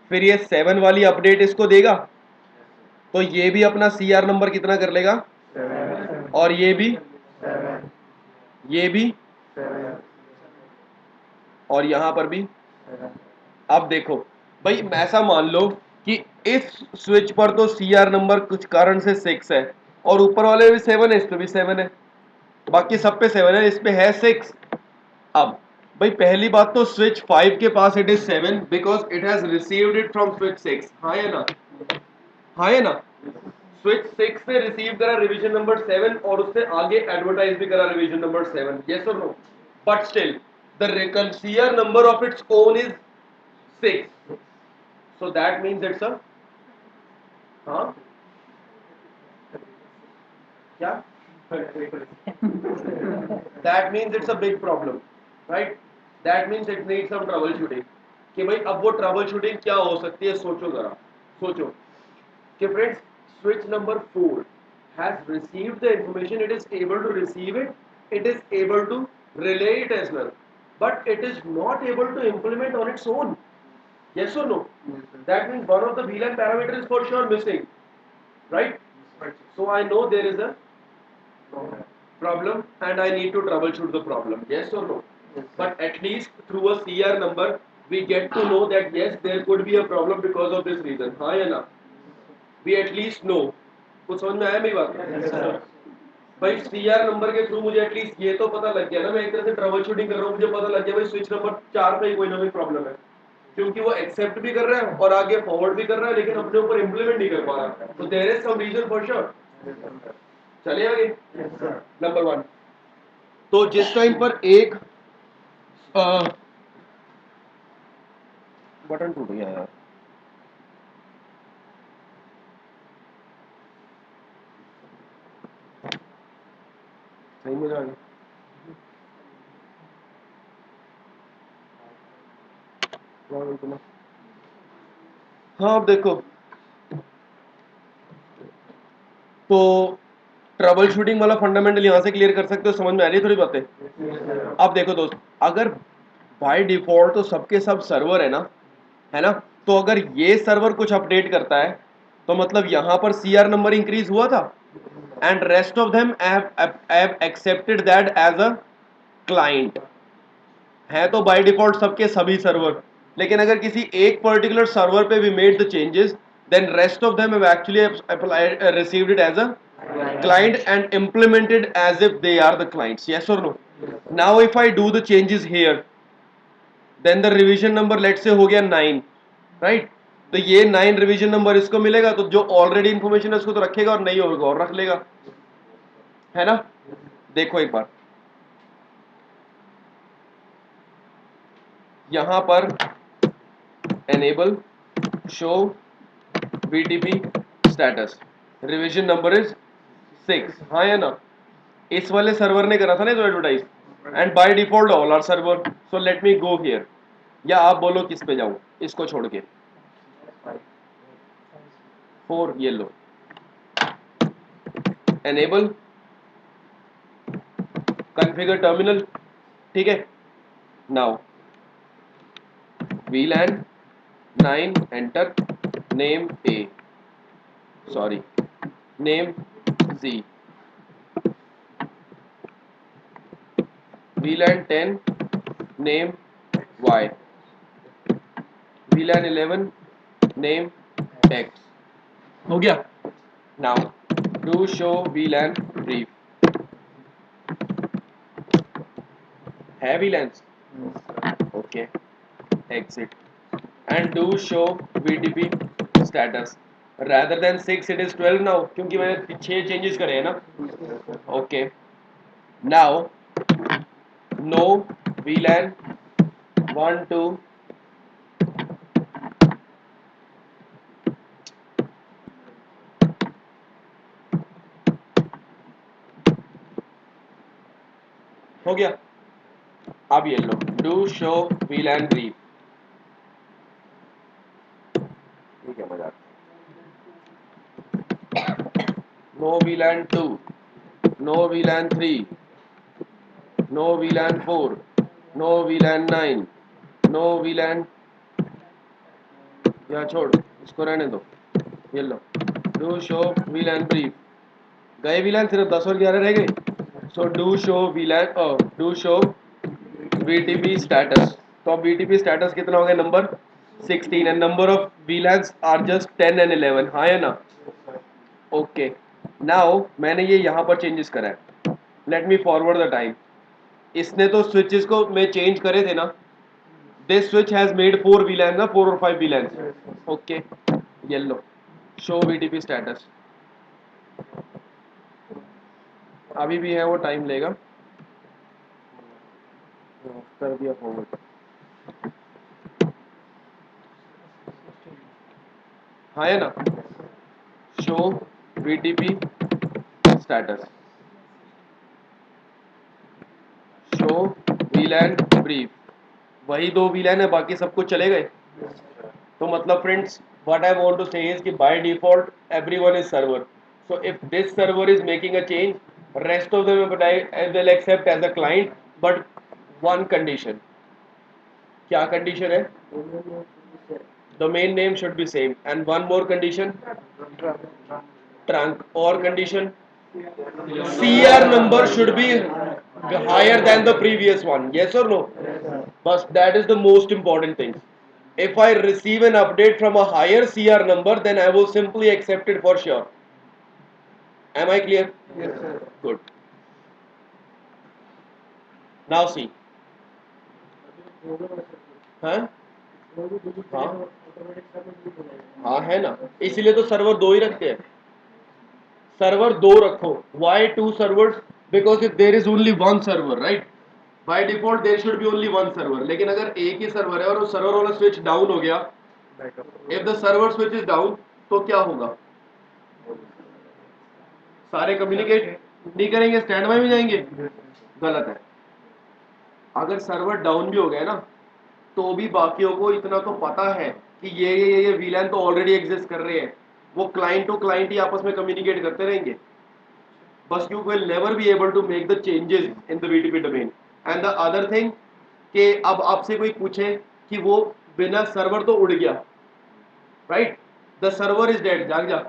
फिर ये 7 वाली अपडेट इसको देगा तो ये भी अपना CR नंबर कितना कर लेगा, 7. और ये भी 7. ये भी 7. और यहां पर भी। 7. अब देखो भाई ऐसा मान लो कि इस स्विच पर तो CR नंबर कुछ कारण से 6 है और ऊपर वाले भी 7 है, इस पे भी 7 है, बाकी सब पे 7 है, इस पे है 6। अब भाई पहली बात तो स्विच 5 के पास it is 7 because it has received it from switch 6, हाँ है ना, हाँ है ना। स्विच 6 से रिसीव करा रिवीजन नंबर 7 और उससे आगे एडवर्टाइज भी करा रिवीजन नंबर 7, यस और no, but still the CR number of its own is 6, so that means it's a हाँ क्या that means it's a big problem, right? That means it needs some troubleshooting। कि भाई अब वो trouble shooting क्या हो सकती है, सोचो जरा, सोचो कि friends switch number 4 has received the information, it is able to receive it, it is able to relay it as well, but it is not able to implement on its own, yes or no? Yes, sir. That means one of the VLAN parameter is for sure missing, right? So I know there is a problem and I need to troubleshoot the problem, yes or no? Yes, sir. But at least through a CR number we get to know that yes there could be a problem because of this reason, हाँ या ना, we at least know। कुछ समझ में आया मेरी बात? Yes, sir. भाई CR नंबर के थ्रू मुझे एटलीस्ट ये तो पता लग गया ना, मैं एक तरह से ट्रबल शूटिंग कर रहा हूँ, मुझे पता लग गया भाई स्विच नंबर 4 पे ही कोई ना कोई प्रॉब्लम है, क्योंकि वो एक्सेप्ट भी कर रहा है और आगे फॉरवर्ड भी कर रहा है लेकिन अपने ऊपर इंप्लीमेंट नहीं कर पा रहा, तो there is some reason for sure. चलिए आगे, Yes, sir. नंबर 1। तो जिस टाइम पर एक बटन टूट गया यार, सही में जाएगा, हाँ अब देखो तो ट्रबल शूटिंग वाला फंडामेंटल यहाँ से क्लियर कर सकते हो, समझ में आ रही है थोड़ी बातें? Yes, sir. अब देखो दोस्त, अगर बाय डिफॉल्ट तो सबके सब सर्वर है ना, तो अगर ये सर्वर कुछ अपडेट करता है तो मतलब यहाँ पर CR नंबर इंक्रीज हुआ था and rest of them have accepted that as a client, है तो बाय डिफॉल्ट सबके सभी सर्वर, लेकिन अगर किसी एक पर्टिकुलर सर्वर पे we made the changes, then rest of them have actually applied received it as a client and implemented as if they are the clients. Yes or no? Now if I do the changes here, then the revision number let's say हो गया 9, right? तो ये 9 revision number इसको मिलेगा, तो जो already information है उसको तो रखेगा, और नहीं होगा और रख लेगा, है ना? देखो एक बार यहां पर enable show VTP status, revision number is 6, हाँ या ना? इस वाले सर्वर ने करा था ना जो advertise, and by default all are server, so let me go here, या आप बोलो किस पे जाऊं इसको छोड़ के, 4, ये लो, एनेबल कॉन्फ़िगर टर्मिनल, ठीक है? Now VLAN 9 enter, name A, sorry name Z, VLAN 10 name Y, VLAN 11 name X, हो गया? Now do show VLAN brief, है VLANs, okay, exit and do show VTP status, rather than 6 it is 12 now, क्योंकि मैंने 6 changes करे हैं ना, okay. Now no VLAN 1 2 हो गया, अब ये लो do show VLAN brief, ठीक है मजा, no VLAN 2, no VLAN 3, no VLAN 4, no VLAN 9, no VLAN, या छोड़ इसको रहने दो, ये लो डू शो VLAN brief, गए VLAN सिर्फ 10 और 11 रह गए, so do show VLAN, do show VTP status, तो अब VTP status कितना हो गया, number 16, and number of VLANs are just 10 and 11, हाँ या ना? ओके, नाउ मैंने ये यहाँ पर चेंजेस करा है, let me forward the time, इसने तो स्विचेस को मैं चेंज करे थे ना, this switch has made 4 VLAN ना, 4 और 5 VLANs, okay, yellow show VTP status, अभी भी है वो, टाइम लेगा, कर दिया फॉरवर्ड, हाँ है ना? Show VTP status, show VLAN brief, वही 2 VLAN है, बाकी सब कुछ चले गए, तो मतलब friends what I want to say is कि by default everyone is server, so if this server is making a change, rest of them will accept as a client, but one condition, क्या condition है? Domain name should be same, and one more condition, trunk, or condition CR number should be higher than the previous one, yes or no? But that is the most important thing. If I receive an update from a higher CR number, then I will simply accept it for sure. Am I clear? Yes, sir. Good. Now see. हाँ हाँ है ना, इसीलिए तो server 2 ही रखते हैं, server 2 रखो, why 2 servers? Because if there is only one server, right, by default there should be only one server, लेकिन अगर एक ही सर्वर है और वो सर्वर वाला स्विच डाउन हो गया, if the server switch is down, तो क्या होगा? सारे कम्युनिकेट नहीं करेंगे, स्टैंड बाय में जाएंगे, गलत है, अगर सर्वर डाउन भी हो गया ना, तो भी बाकियों को इतना तो पता है कि ये VLAN तो ऑलरेडी एग्जिस्ट कर रहे हैं, वो क्लाइंट टू क्लाइंट ही आपस में कम्युनिकेट करते रहेंगे, बस you will never be able to make the changes in the VTP domain. And the other thing कि अब आपसे कोई पूछे कि वो बिना सर्वर तो उड़ गया, right, the server is dead, जाग जा,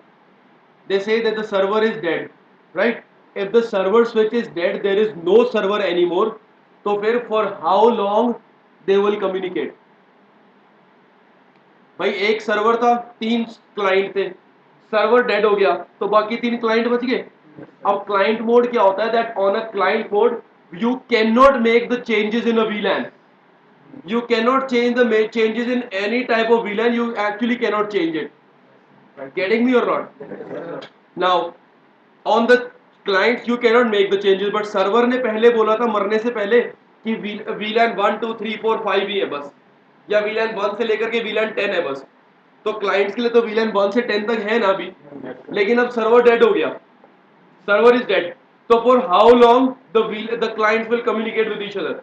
they say that the server is dead, right, if the server switch is dead, there is no server anymore, तो फिर for how long they will communicate. भाई एक server था, 3 client थे, server dead हो गया तो बाकी 3 क्लाइंट बच गए। अब क्लाइंट मोड क्या होता है, that on a client mode you can not make the changes in a VLAN, you cannot change the changes in any type of VLAN, you actually cannot change it. Getting me or not? Now on the clients you cannot make the changes, but server ने पहले बोला था मरने से पहले कि VLAN 1 2 3 4 5 ही है बस, या VLAN 1 से लेकर के VLAN 10 है बस। तो क्लाइंट्स के लिए तो VLAN 1 से 10 तक है ना अभी, लेकिन अब सर्वर डेड हो गया, सर्वर इज डेड, तो for how long the clients will communicate with each other?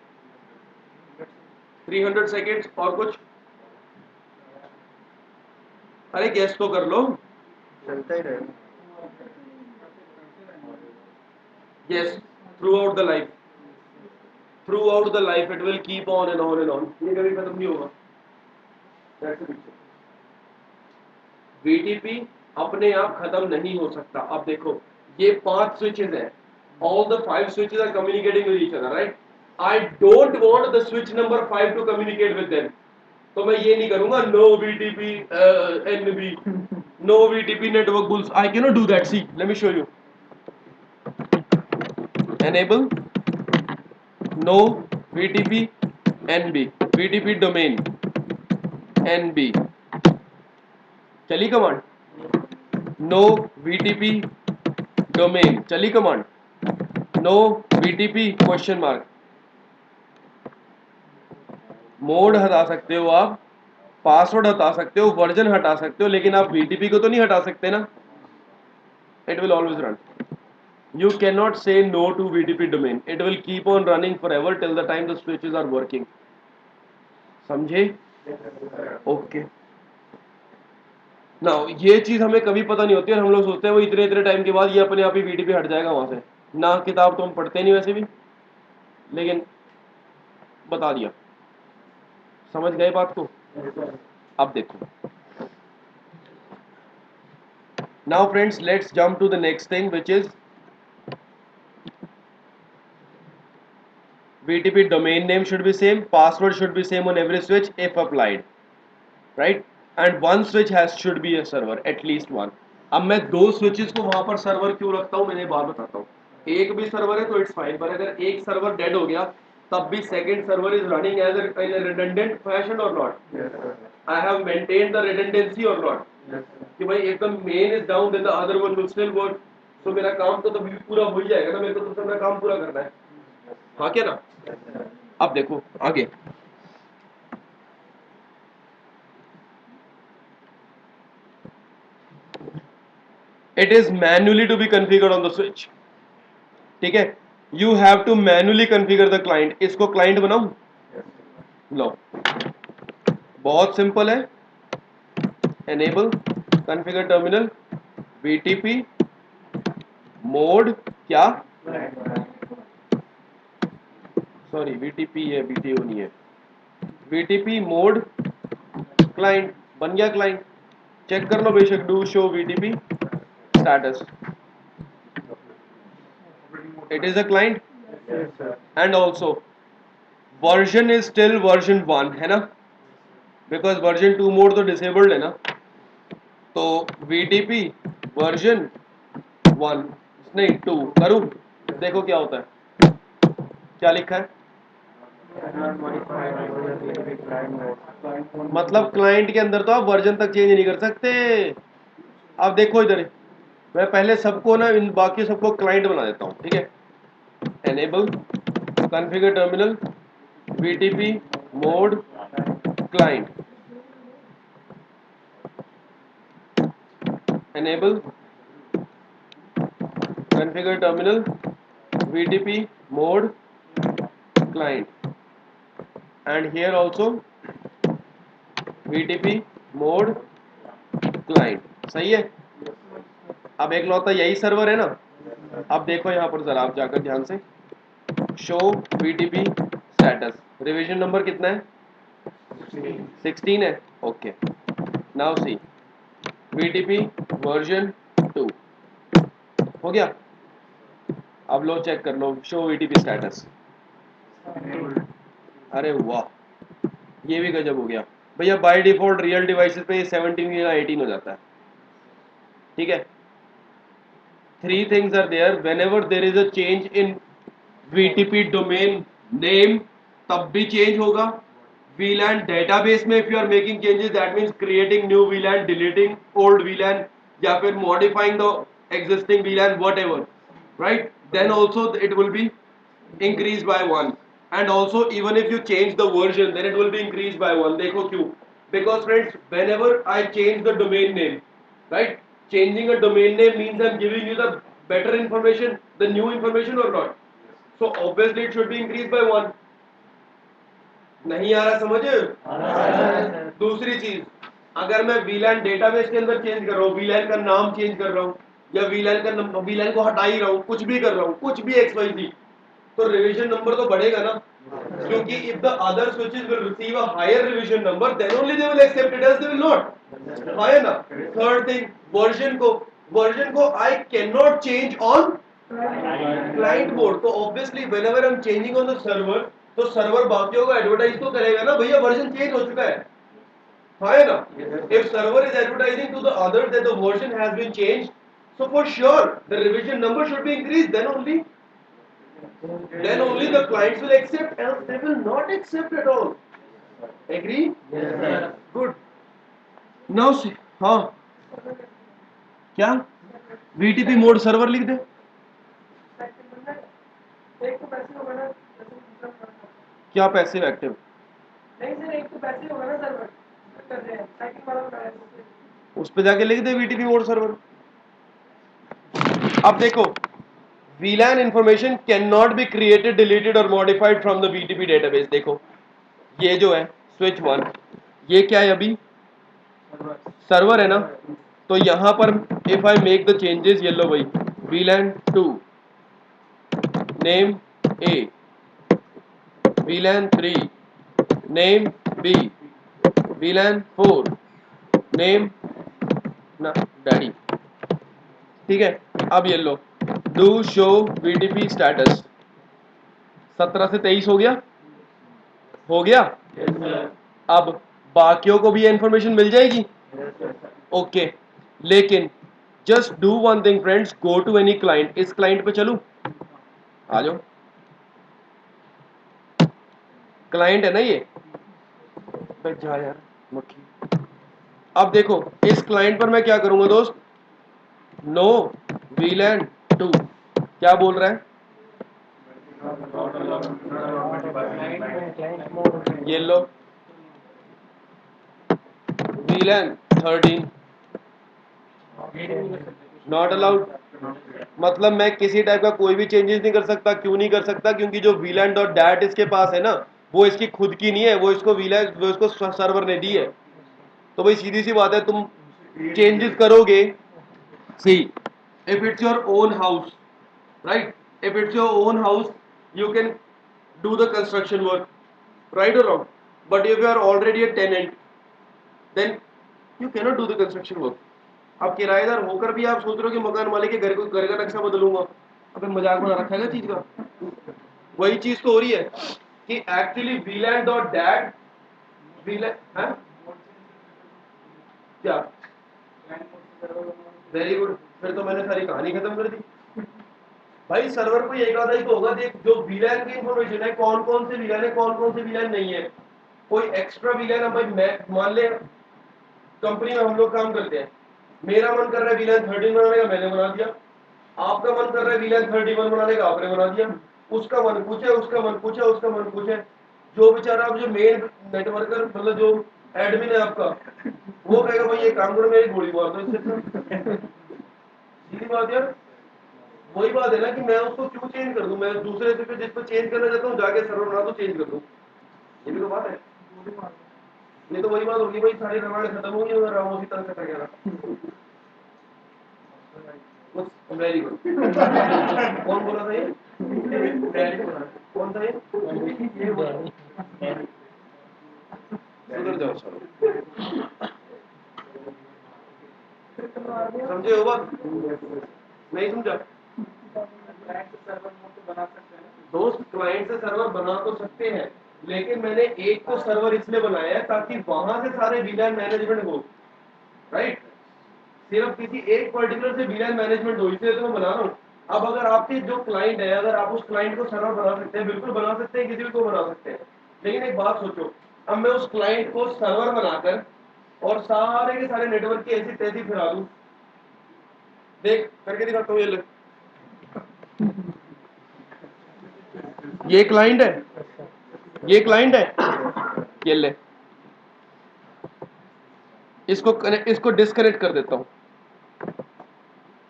300 seconds और कुछ? अरे गेस तो कर लो। चलता ही रहेगा। Yes, throughout the life, throughout the life it will keep on and on and on, ये कभी खत्म नहीं होगा। That's the picture. VTP अपने आप खत्म नहीं हो सकता। अब देखो ये 5 switches हैं, all the 5 switches are communicating with each other, right? I don't want the switch number 5 to communicate with them, तो मैं ये नहीं करूंगा no VTP NB, no VTP network bulls, I cannot do that. See, let me show you. Enable no VTP NB, VTP domain NB, चली command, no VTP domain चली command, no VTP question mark. Mode हटा सकते हो आप, password हटा सकते हो, version हटा सकते हो, लेकिन आप VTP को तो नहीं हटा सकते ना। It will always run, you cannot say no to VTP domain, it will keep on running forever till the time the switches are working. समझे? ओके। नाउ ये चीज हमें कभी पता नहीं होती और हम लोग सोचते हैं वो इतने इतने टाइम के बाद ये अपने आप ही VTP हट जाएगा वहां से ना। किताब तो हम पढ़ते नहीं वैसे भी, लेकिन बता दिया। समझ गए बात को? अब देखो, now friends let's jump to the next thing which is VTP domain name should be same, password should be same on every switch if applied, right? And one switch should be a server, at least one. अब मैं 2 switches को वहां पर server क्यों रखता हूं, मैंने बात बताता हूँ। एक भी सर्वर है तो इट्स फाइन, पर अगर एक सर्वर डेड हो गया तब भी second server is running as in a redundant fashion or not? I have maintained the redundancy or not? कि भाई एकदम main is down then the other one will still work, तो मेरा काम तो तभी पूरा हो ही जाएगा ना, मेरे को तो अपना काम पूरा करना है। हाँ क्या ना? अब देखो आगे, it is manually to be configured on the switch, ठीक है? You have to manually configure the client. इसको client बनाऊं? लो, बहुत सिंपल है। enable configure terminal VTP mode क्या, सॉरी VTP है, BTO नहीं है, VTP mode client बन गया client। चेक कर लो बेशक, do show VTP status, it is a client and also version is still version 1 है ना, because version 2 मोड तो disabled है ना, तो VTP वर्जन 1 नहीं 2 करूं, देखो क्या होता है, क्या लिखा है, मतलब क्लाइंट के अंदर तो आप वर्जन तक चेंज नहीं कर सकते। अब देखो इधर, मैं पहले सबको ना, इन बाकी सबको क्लाइंट बना देता हूँ, ठीक है? Enable configure terminal VTP mode client, enable configure terminal VTP mode client, and here also VTP mode client, सही है? अब एक लौता यही सर्वर है ना। अब देखो यहाँ पर जरा आप जाकर ध्यान से, show VTP status, revision number कितना है? 16 है, okay. Now see VTP version 2 हो गया। अब लो चेक कर लो, शो VTP स्टेटस, अरे वाह, ये भी गजब हो गया भैया। बाय डिफॉल्ट रियल डिवाइसेस पे 17 या 18 हो जाता है, ठीक है। 3 things are there whenever there is a change in VTP domain name, तब भी चेंज होगा। VLAN database में if you are making changes, that means creating new VLAN, deleting old VLAN, या फिर modifying the existing VLAN, whatever, right? Then also it will be increased by 1, and also even if you change the version, then it will be increased by 1. देखो क्यों? Because friends, whenever I change the domain name, right? Changing a domain name means I'm giving you the better information, the new information or not? So obviously it should be increased by 1. नहीं आ रहा समझ? दूसरी चीज, अगर मैं VLAN database के अंदर change कर रहा हूँ, VLAN का नाम चेंज कर रहा हूँ, या VLAN का VLAN को हटा ही रहा हूँ, कुछ भी कर रहा हूँ, कुछ भी XYZ, तो रिवीजन नंबर तो बढ़ेगा ना, क्योंकि if the other switches will receive a higher revision number, then only they will accept it, else they will not. हाँ है ना? Third thing, version को I cannot change on client board. तो obviously whenever I'm changing on the server, तो server बाकियों को advertise तो करेगा ना भैया वर्जन चेंज हो चुका है, हाँ है ना? If server is advertising to the others that the version has been changed, so for sure the revision number should be increased. Then only the clients will accept, else they will not accept at all. Agree? Yes, sir. Good. Now see, हाँ क्या VTP mode server लिख दे, क्या passive active? नहीं sir, एक तो passive होगा ना server कर रहे हैं, सेकंड वाला बना है, उस पे जाके लिख दे VTP मोड सर्वर। अब देखो, VLAN information cannot be created, deleted or modified from the VTP database। देखो ये जो है स्विच 1, ये क्या है अभी? सर्वर है ना, तो यहां पर if I make the changes, ये लो भाई, VLAN 2 name A, VLAN 3 name B, VLAN 4 name ना डैडी, ठीक है। अब ये लो, डू शो VTP स्टेटस, 17 से 23 हो गया, हो गया। अब बाकियों को भी ये इंफॉर्मेशन मिल जाएगी, ओके। लेकिन just do one thing friends, go to any client, इस क्लाइंट पे चलूं, आ जाओ, क्लाइंट है ना ये, जा यार मक्खी। अब देखो इस क्लाइंट पर मैं क्या करूंगा दोस्त, नो VLAN 2, क्या बोल रहा है, ये लो VLAN 13 नॉट अलाउड। मतलब मैं किसी टाइप का कोई भी चेंजेस नहीं कर सकता। क्यों नहीं कर सकता? क्योंकि जो VLAN.dat इसके पास है ना, वो इसकी खुद की नहीं है, वो इसको सर्वर ने दी है। तो भाई सीधी सी बात है, तुम चेंजेस करोगे, see if it's your own house, right, if it's your own house you can do the construction work, right or wrong? But if you are already a tenant, then you cannot do the construction work. अब किराएदार होकर भी आप सोच रहे हो कि मकान मालिक के घर का नक्शा बदलूंगा, अबे मजाक बना रखा है ना चीज का। वही चीज तो हो रही है कि एक्चुअली VLAN.dat VLAN क्या, वेरी गुड, फिर तो मैंने सारी कहानी खत्म कर दी। भाई सर्वर कोई एक आधा ही तो होगा, देख जो VLAN की इंफॉर्मेशन है, कौन कौन से VLAN है, कौन कौन से VLAN नहीं है, कोई एक्स्ट्रा VLAN है भाई। मैं मान ले कंपनी में हम लोग काम करते हैं, मेरा मन कर रहा है VLAN 13 बनाने का, मैंने बना दिया। आपका मन कर रहा है VLAN 31 बनाने का, आपने बना दिया। उसका मन पूछे, उसका मन पूछे, उसका मन पूछे, जो बेचारा जो मेन नेटवर्कर मतलब जो एडमिन है आपका, वो कहेगा भाई ये काम करो, मेरी गोली मार दो इससे। सीधी बात यार, वही बात है ना कि मैं उसको क्यों चेंज कर दूं, मैं दूसरे से जिसको चेंज करना चाहता हूँ जाके सर्वर बना दो, चेंज कर दूं। ये भी तो बात है, ये तो वही बात होगी भाई, सारी रामायण खत्म होगी अगर राम उसी तरह से कर गया। Very good. कौन बोला था ये? कौन था ये? सुधर जाओ सर, समझे हो बात? नहीं समझा? दोस्त क्लाइंट से सर्वर बना तो सकते हैं, लेकिन मैंने एक को सर्वर इसलिए बनाया है ताकि वहां से सारे वीलैन मैनेजमेंट हो, राइट। सिर्फ किसी एक पर्टिकुलर से वीलैन मैनेजमेंट हो, इसलिए तो मैं बना रहा हूँ। अब अगर आपके जो क्लाइंट है, अगर आप उस क्लाइंट को सर्वर बना सकते हैं, बिल्कुल बना सकते हैं, किसी भी को बना सकते हैं। लेकिन एक बात सोचो, अब मैं उस क्लाइंट को सर्वर बनाकर और सारे के सारे नेटवर्क की ऐसी तैसी फिरा दूं, देख करके दिखाता हूँ। ये क्लाइंट है, ये क्लाइंट है, ये ले, इसको डिस्कनेक्ट कर देता हूँ।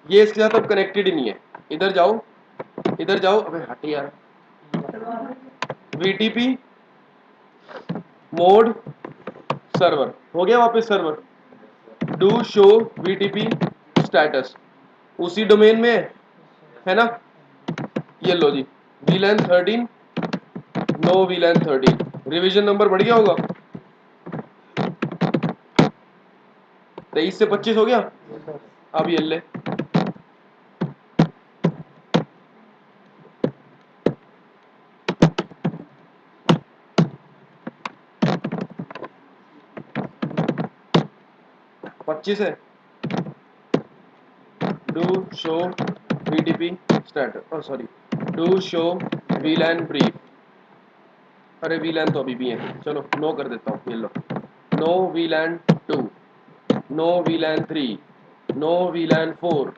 ये इसके साथ अब कनेक्टेड ही नहीं है। इधर जाओ, इधर जाओ, अबे हट यार। VTP मोड सर्वर हो गया वापस server. Do show VTP status उसी डोमेन में है ना। ये लो जी, VLAN 13 no VLAN 13, revision number बढ़ गया होगा, 23 से 25 हो गया। अब ये ले, पच्चीस है। Do show VTP status, sorry, do show VLAN brief. अरे VLAN तो अभी भी है, चलो नो कर देता हूँ। ये लो, no VLAN 2, no VLAN 3, no VLAN 4,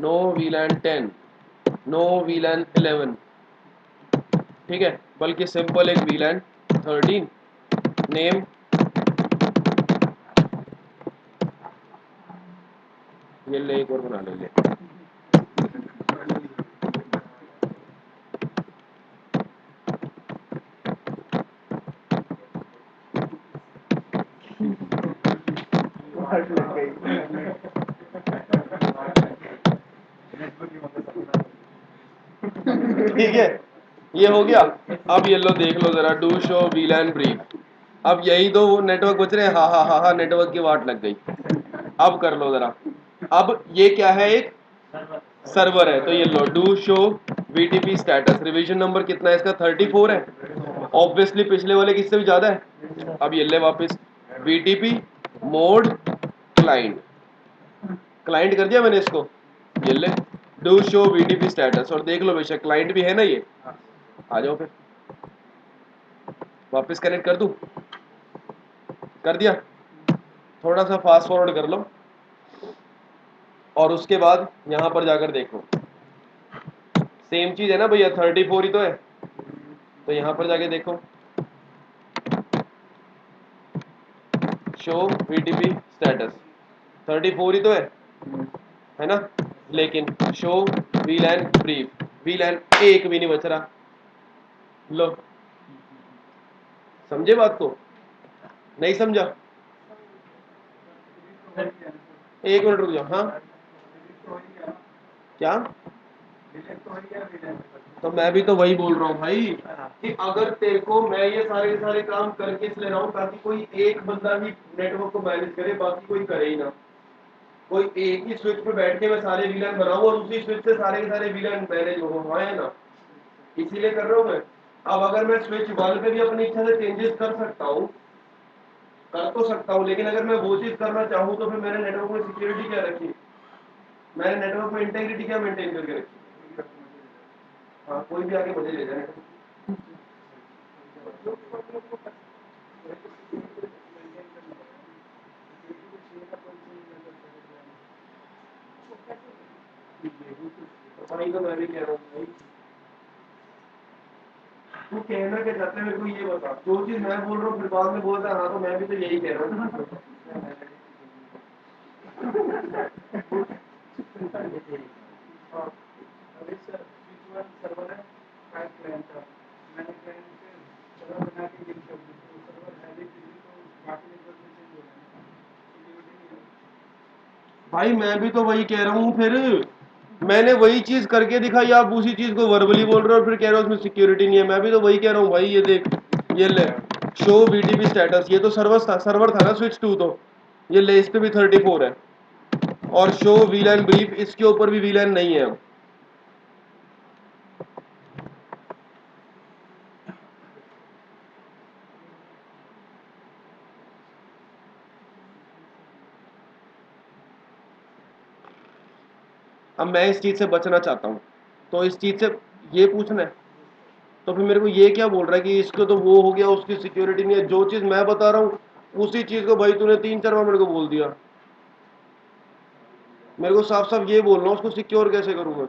no VLAN 10, no VLAN 11। ठीक है, बल्कि सिंपल एक VLAN 13 नेम, ये ले एक और बना ले। ठीक है, ये हो गया। अब ये लो देख लो जरा, डू शो VLAN ब्रीफ। अब यही दो नेटवर्क बच रहे हैं, हा हा हा हा, नेटवर्क की वाट लग गई। अब कर लो जरा। अब ये क्या है, एक सर्वर है, तो ये लो, do show VTP status, revision number कितना है इसका, 34 है। ऑब्वियसली पिछले वाले किससे भी ज्यादा है। अब ये ले वापस, VTP मोड क्लाइंट, क्लाइंट कर दिया मैंने इसको। ये ले, डू शो VTP स्टेटस, और देख लो बेशक क्लाइंट भी है ना ये। आ जाओ फिर, वापस कनेक्ट कर दूं, कर दिया। थोड़ा सा फास्ट फॉरवर्ड कर लो, और उसके बाद यहां पर जाकर देखो, सेम चीज है ना भैया, 34 ही तो है। तो यहां पर जाके देखो, शो VTP स्टेटस 34 ही तो है ना। लेकिन शो VLAN ब्रीफ, VLAN एक भी नहीं बच रहा। लो, समझे बात को, नहीं समझा? एक मिनट रुक जाओ। हाँ क्या, तो मैं भी तो वही बोल रहा हूँ भाई, कि अगर तेरे को, मैं ये सारे के सारे काम करके इसलिए रहा हूँ ताकि कोई एक बंदा ही नेटवर्क को मैनेज करे, बाकी कोई करे ही ना। कोई एक ही स्विच पे बैठ के मैं सारे VLAN बनाऊं और उसी स्विच से सारे के सारे VLAन मैनेज हो, है ना। इसीलिए कर रहा हूँ मैं। अब अगर मैं स्विच 1 पे भी अपनी इच्छा से चेंजेस कर सकता हूँ, कर तो सकता हूँ, लेकिन अगर मैं वो चीज करना चाहूँ तो फिर मैंने नेटवर्क में सिक्योरिटी क्या रखी, मैंने नेटवर्क में इंटेग्रिटी क्या मेंटेन करके रखी। हाँ, कोई भी आगे मुझे ले जाए। भाई तो मैं भी कह रहा हूँ भाई, तू कहना क्या चाहते हैं मेरे को ये बता। जो चीज मैं बोल रहा हूँ फिर बाद में बोलता है हाँ, तो मैं भी तो यही कह रहा हूँ। भाई मैं भी तो वही कह रहा हूँ, फिर मैंने वही चीज करके दिखाई, आप उसी चीज को वर्बली बोल रहे हो और फिर कह रहे हो उसमें सिक्योरिटी नहीं है। मैं भी तो वही कह रहा हूँ भाई, ये देख, ये ले, शो VTP स्टेटस, ये तो सर्वर था ना स्विच 2, तो ये ले, इस पे भी 34 है। और शो VLAN ब्रीफ, इसके ऊपर भी VLAN नहीं है। अब अब मैं इस चीज़ से बचना चाहता हूँ, तो इस चीज़ से ये पूछना है, तो फिर मेरे को ये क्या बोल रहा है कि इसको तो वो हो गया, उसकी सिक्योरिटी नहीं है। जो चीज़ मैं बता रहा हूँ उसी चीज़ को भाई तूने 3-4 बार मेरे को बोल दिया। मेरे को साफ साफ ये बोलना, उसको सिक्योर कैसे करूँगा?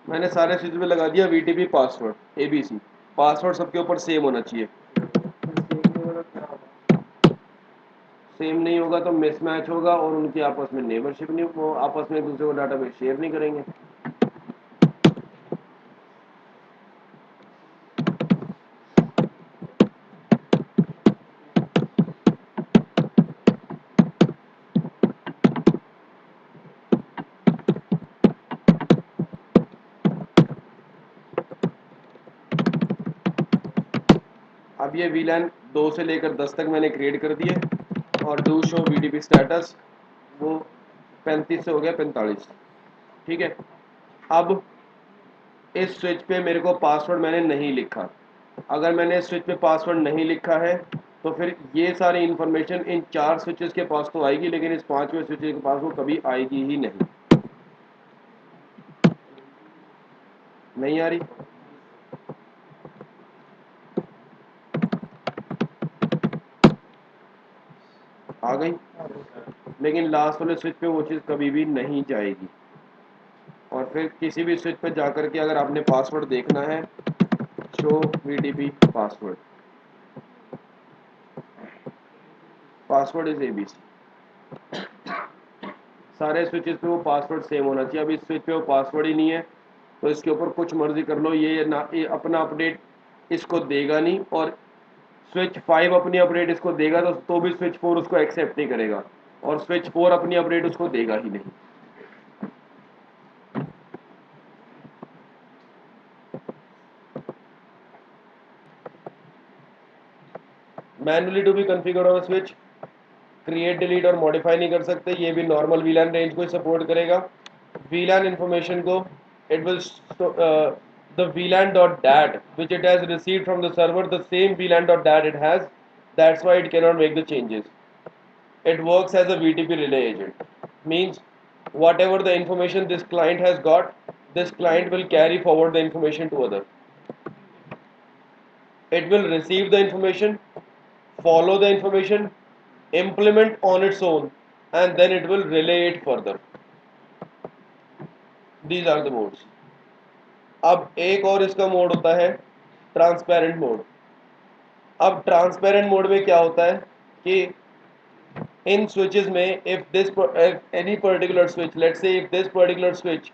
मैंने सारे स्विच पे लगा दिया VTP पासवर्ड ABC। पासवर्ड सबके ऊपर सेम होना चाहिए। सेम नहीं होगा तो मिसमैच होगा और उनकी आपस में नेबरशिप नहीं, वो आपस में एक दूसरे को डाटाबेस शेयर नहीं करेंगे। अब ये VLAN 2 से लेकर 10 तक मैंने क्रिएट कर दिए और डू शो VDP स्टेटस वो 35 से हो गया 45। ठीक है, अब इस स्विच पे मेरे को पासवर्ड मैंने नहीं लिखा। अगर मैंने इस स्विच पे पासवर्ड नहीं लिखा है तो फिर ये सारी इन्फॉर्मेशन इन 4 स्विचेस के पास तो आएगी, लेकिन इस 5वें स्विच के पास वो कभी आएगी ही नहीं। नहीं आ रही? आ गई? लेकिन लास्ट वाले स्विच पे वो चीज़ कभी भी नहीं जाएगी। और फिर किसी भी स्विच पे जाकर के अगर आपने पासवर्ड देखना है, show VDP password, password is ABC। सारे स्विचेस पे वो पासवर्ड सेम होना चाहिए। अब इस स्विच पे वो पासवर्ड ही नहीं है तो इसके ऊपर कुछ मर्जी कर लो, ये ना ये अपना अपडेट इसको देगा नहीं, और स्विच 5 अपनी अपडेट इसको देगा तो भी स्विच 4 उसको एक्सेप्ट नहीं करेगा, और स्विच 4 अपनी अपडेट उसको देगा ही नहीं। Manually to be configure on switch, create delete और मॉडिफाई नहीं कर सकते। ये भी नॉर्मल VLAN रेंज को सपोर्ट करेगा। VLAN इन्फॉर्मेशन को it will the VLAN.dat which it has received from the server, the same VLAN.dat it has, that's why it cannot make the changes. It works as a VTP relay agent, means whatever the information this client has got, this client will carry forward the information to other. It will receive the information, follow the information, implement on its own, and then it will relay it further. These are the modes. अब एक और इसका mode होता है transparent mode. अब transparent mode में क्या होता है कि इन स्विचेस में if this any particular switch, let's say if this particular switch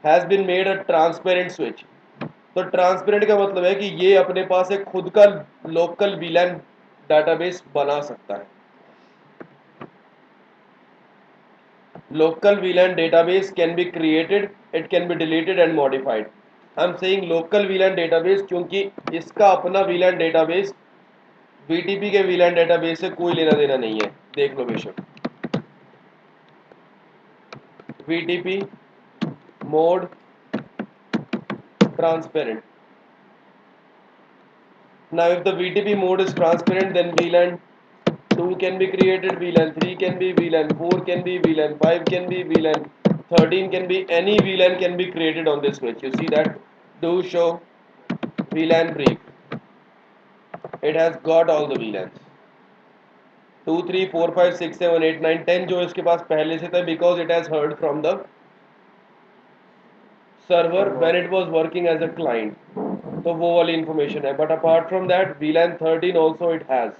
has been made a transparent switch, तो ट्रांसपेरेंट का मतलब है कि ये अपने पास एक खुद का लोकल VLAN डाटाबेस बना सकता है। Local VLAN database can be created, it can be deleted and modified. I'm saying local VLAN database क्योंकि इसका अपना VLAN database VTP के VLAN database से कोई लेना देना नहीं है। देख लो बेशक, VTP mode transparent. Now if the VTP mode is transparent, then VLAN 2 can be created, VLAN 3 can be, VLAN 4 can be, VLAN 5 can be, VLAN 13 can be, any VLAN can be created on this switch. You see that? Do show VLAN brief. It has got all the VLANs 2 3 4 5 6 7 8 9 10 जो इसके पास पहले से था, because it has heard from the server when it was working as a client. तो वो वाली information है. But apart from that VLAN 13 also it has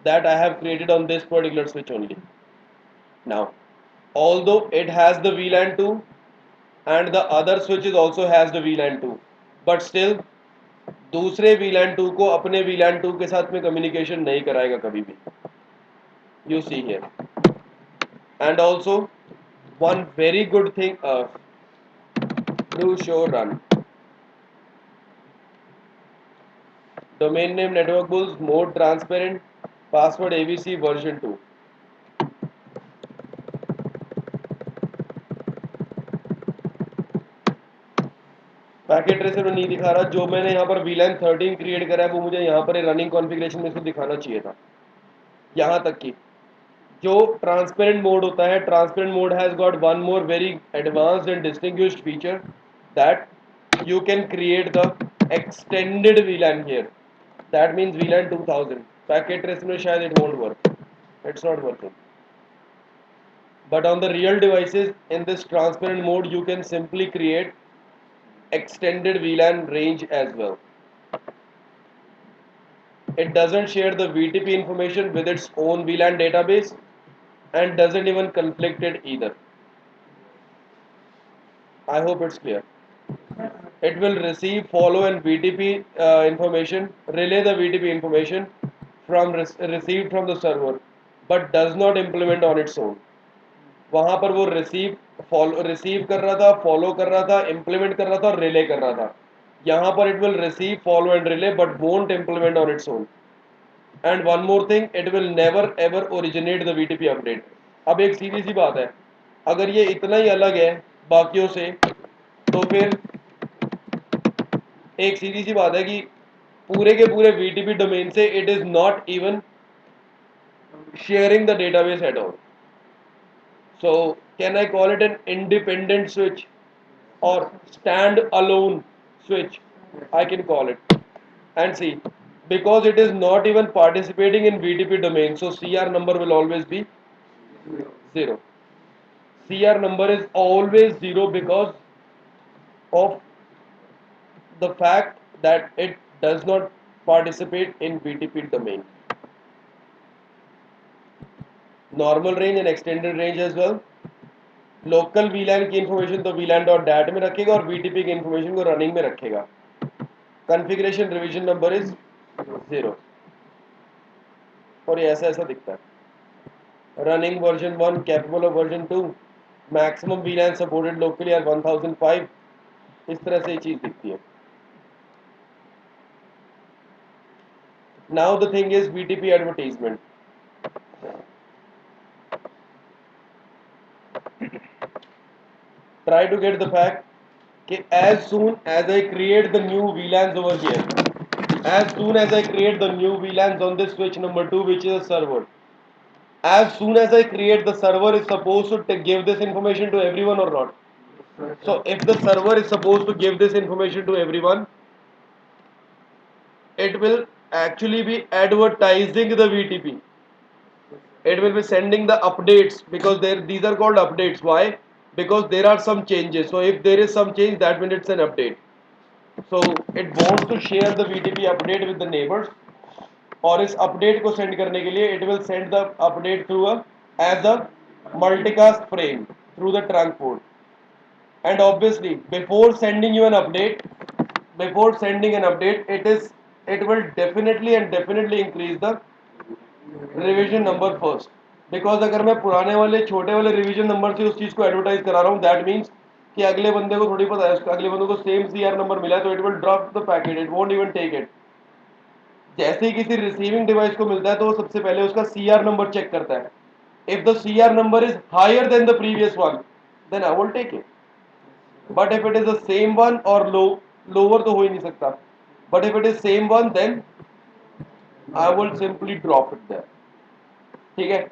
that I have created on this particular switch only. Now, although it has the VLAN 2 and the other switches also has the VLAN 2, but still दूसरे VLAN 2 को अपने VLAN 2 के साथ में communication नहीं कराएगा कभी भी. You see here. And also one very good thing, do show run. Domain name network bulls, mode transparent, password ABC version 2. Packet tracer में नहीं दिखा रहा. जो मैंने यहाँ पर VLAN 13 क्रिएट करा है वो मुझे यहाँ पर रनिंग कॉन्फ़िगरेशन में इसको दिखाना चाहिए था. यहाँ तक कि जो ट्रांसपेरेंट मोड होता है, transparent mode has got one more very advanced and distinguished feature that you can create the extended VLAN here. That means VLAN 2000. Packet tracer में शायद it won't work. It's not working. But on the real devices in this transparent mode, you can simply create extended VLAN range as well. It doesn't share the VTP information with its own VLAN database and doesn't even conflict it either. I hope it's clear. It will receive, follow and VTP information, relay the VTP information from received from the server, but does not implement on its own. वहाँ पर वो receive कर रहा था, follow कर रहा था, implement कर रहा था और रिले कर रहा था. यहाँ पर it will receive, follow and relay but won't implement on its own. And one more thing, it will never ever originate the VTP update. अब एक सीधी सी बात है, अगर ये इतना ही अलग है बाकियों से तो फिर एक सीधी सी बात है कि पूरे के पूरे VTP डोमेन से it is not even sharing the database at all. So can I call it an independent switch or stand alone switch? I can call it. And see, because it is not even participating in VTP domain, so CR number will always be 0. CR number is always 0 because of the fact that it does not participate in VTP domain. Normal range and extended range as well. Local VLAN की information तो VLAN.dat में रखेगा और VTP की information को running में रखेगा. Configuration revision number is 0 और ये ऐसा ऐसा दिखता है. Running version 1, capable of version 2, maximum VLAN supported locally are 1005. इस तरह से ये चीज दिखती है. Now the thing is VTP advertisement. Try to get the fact that as soon as I create the new VLANs over here, as soon as I create the new VLANs on this switch number 2, which is a server, as soon as I create, the server is supposed to give this information to everyone or not? So if the server is supposed to give this information to everyone, it will actually be advertising the VTP. It will be sending the updates because these are called updates. Why? Because there are some changes. So if there is some change, that means it's an update. So it wants to share the VTP update with the neighbors. और इस update को send करने के लिए it will send the update through as a multicast frame through the trunk port. And obviously before sending an update, it will definitely increase the revision number first. Because अगर मैं पुराने वाले छोटे वाले रिवीजन नंबर से उस चीज को एडवर्टाइज करा रहा हूँ, दैट मीन्स कि अगले बंदे को थोड़ी पता है, अगले बंदे को सेम CR नंबर मिला है तो it will drop the packet, it won't even take it. जैसे ही किसी रिसीविंग डिवाइस को मिलता है तो वो सबसे पहले उसका CR नंबर चेक करता है. If the CR number is higher than the previous one, then I will take it. But if it is the same one और लोअर तो हो ही नहीं सकता, but if it is same one then I will simply drop it there. ठीक है.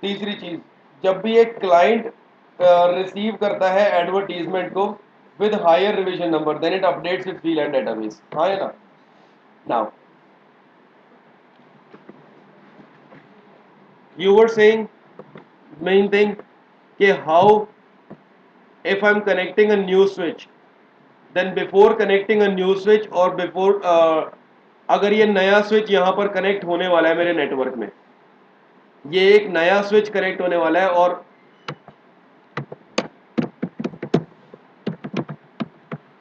तीसरी चीज, जब भी एक क्लाइंट रिसीव करता है एडवर्टीजमेंट को with higher revision number, then it updates its VLAN database. हाँ है ना. Now you were saying main thing कि how if I'm connecting a new switch, then before connecting a new switch और before अगर ये नया switch यहाँ पर कनेक्ट होने वाला है मेरे नेटवर्क में, ये एक नया स्विच कनेक्ट होने वाला है और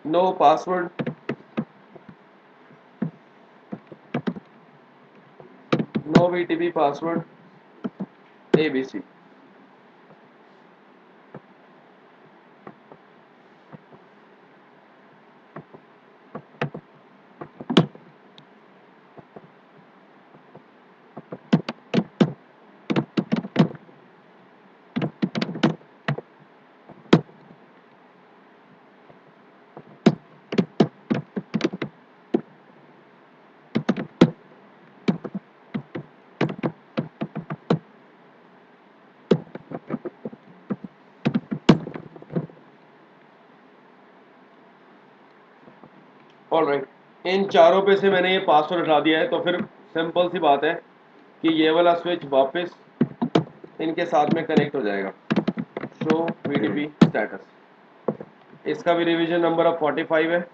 no password, no VTP password ABC. Alright, इन चारों पे से मैंने ये पासवर्ड हटा दिया है, तो फिर सिंपल सी बात है कि ये वाला स्विच वापस इनके साथ में कनेक्ट हो जाएगा. शो VDP स्टेटस, इसका भी रिवीजन नंबर अब 45 है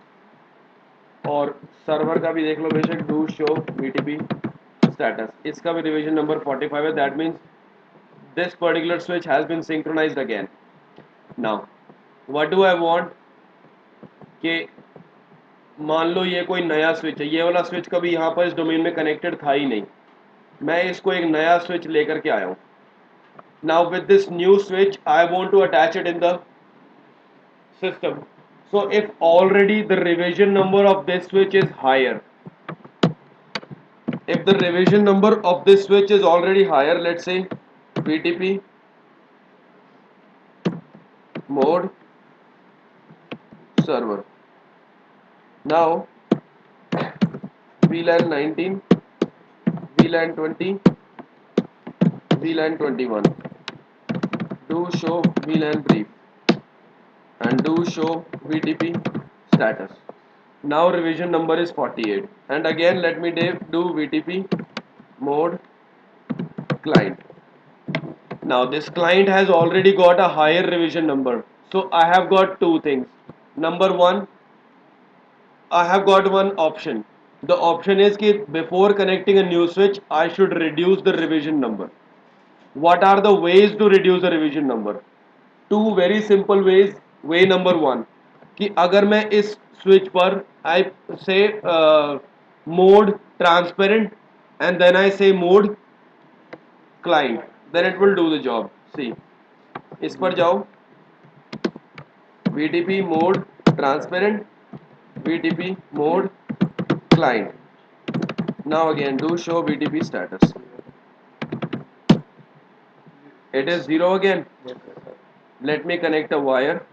और सर्वर का भी देख लो बेशक, डू शो VTP स्टेटस, इसका भी रिवीजन नंबर 45 है. That means this particular switch has been synchronized again. Now what do I want कि मान लो ये कोई नया स्विच है, ये वाला स्विच कभी यहाँ पर इस डोमेन में कनेक्टेड था ही नहीं, मैं इसको एक नया स्विच लेकर के आया हूँ. Now with this new switch I want to attach it in the system. So if already the revision number of this switch is higher, if the revision number of this switch is already higher, let's say VTP mode server. Now VLAN 19, VLAN 20, VLAN 21, do show VLAN brief and do show VTP status. Now revision number is 48, and again let me do VTP mode client. Now this client has already got a higher revision number, so I have got two things. Number one, I have got one option. The option is that before connecting a new switch, I should reduce the revision number. What are the ways to reduce the revision number? Two very simple ways. Way number one, कि अगर मैं इस switch पर I say mode transparent and then I say mode client, then it will do the job. See, इस पर जाओ, VTP mode transparent, VTP mode client. Now again do show VTP status. It is 0 again. Let me connect a wire.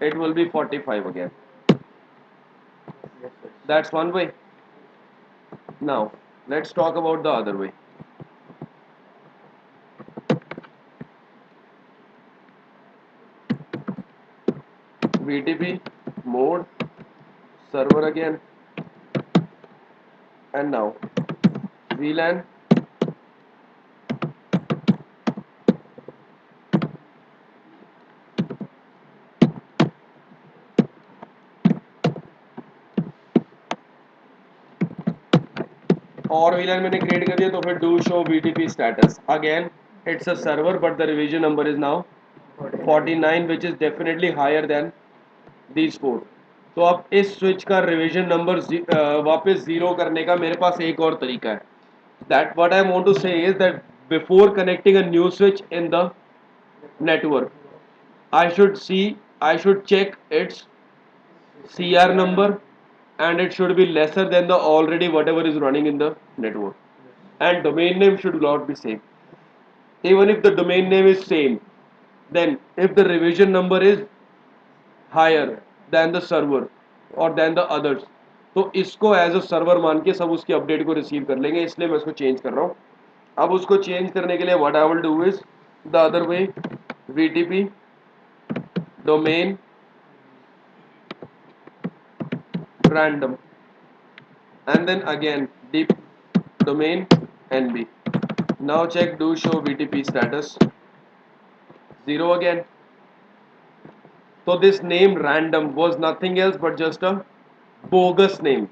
It will be 45 again. That's one way. Now let's talk about the other way. VTP mode server again, and now VLAN और VLAN मैंने create कर दिया, तो फिर do show VTP status. Again it's a server but the revision number is now 49, which is definitely higher than these four. तो अब इस switch का रिवीजन नंबर वापस जीरो करने का मेरे पास एक और तरीका है. That what I want to say is that before connecting a new switch in the network, I should check its CR number and it should be lesser than the already whatever is running in the network, and domain name should not be same. Even if the domain name is same, then if the revision number is higher than the server or than the others, तो इसको as a server मान के सब उसकी update को receive कर लेंगे, इसलिए मैं इसको चेंज कर रहा हूँ. अब उसको चेंज करने के लिए what I will do is the other way, VTP domain random and then again deep domain NB. Now check do show VTP status. 0 again. So this name random was nothing else but just a bogus name.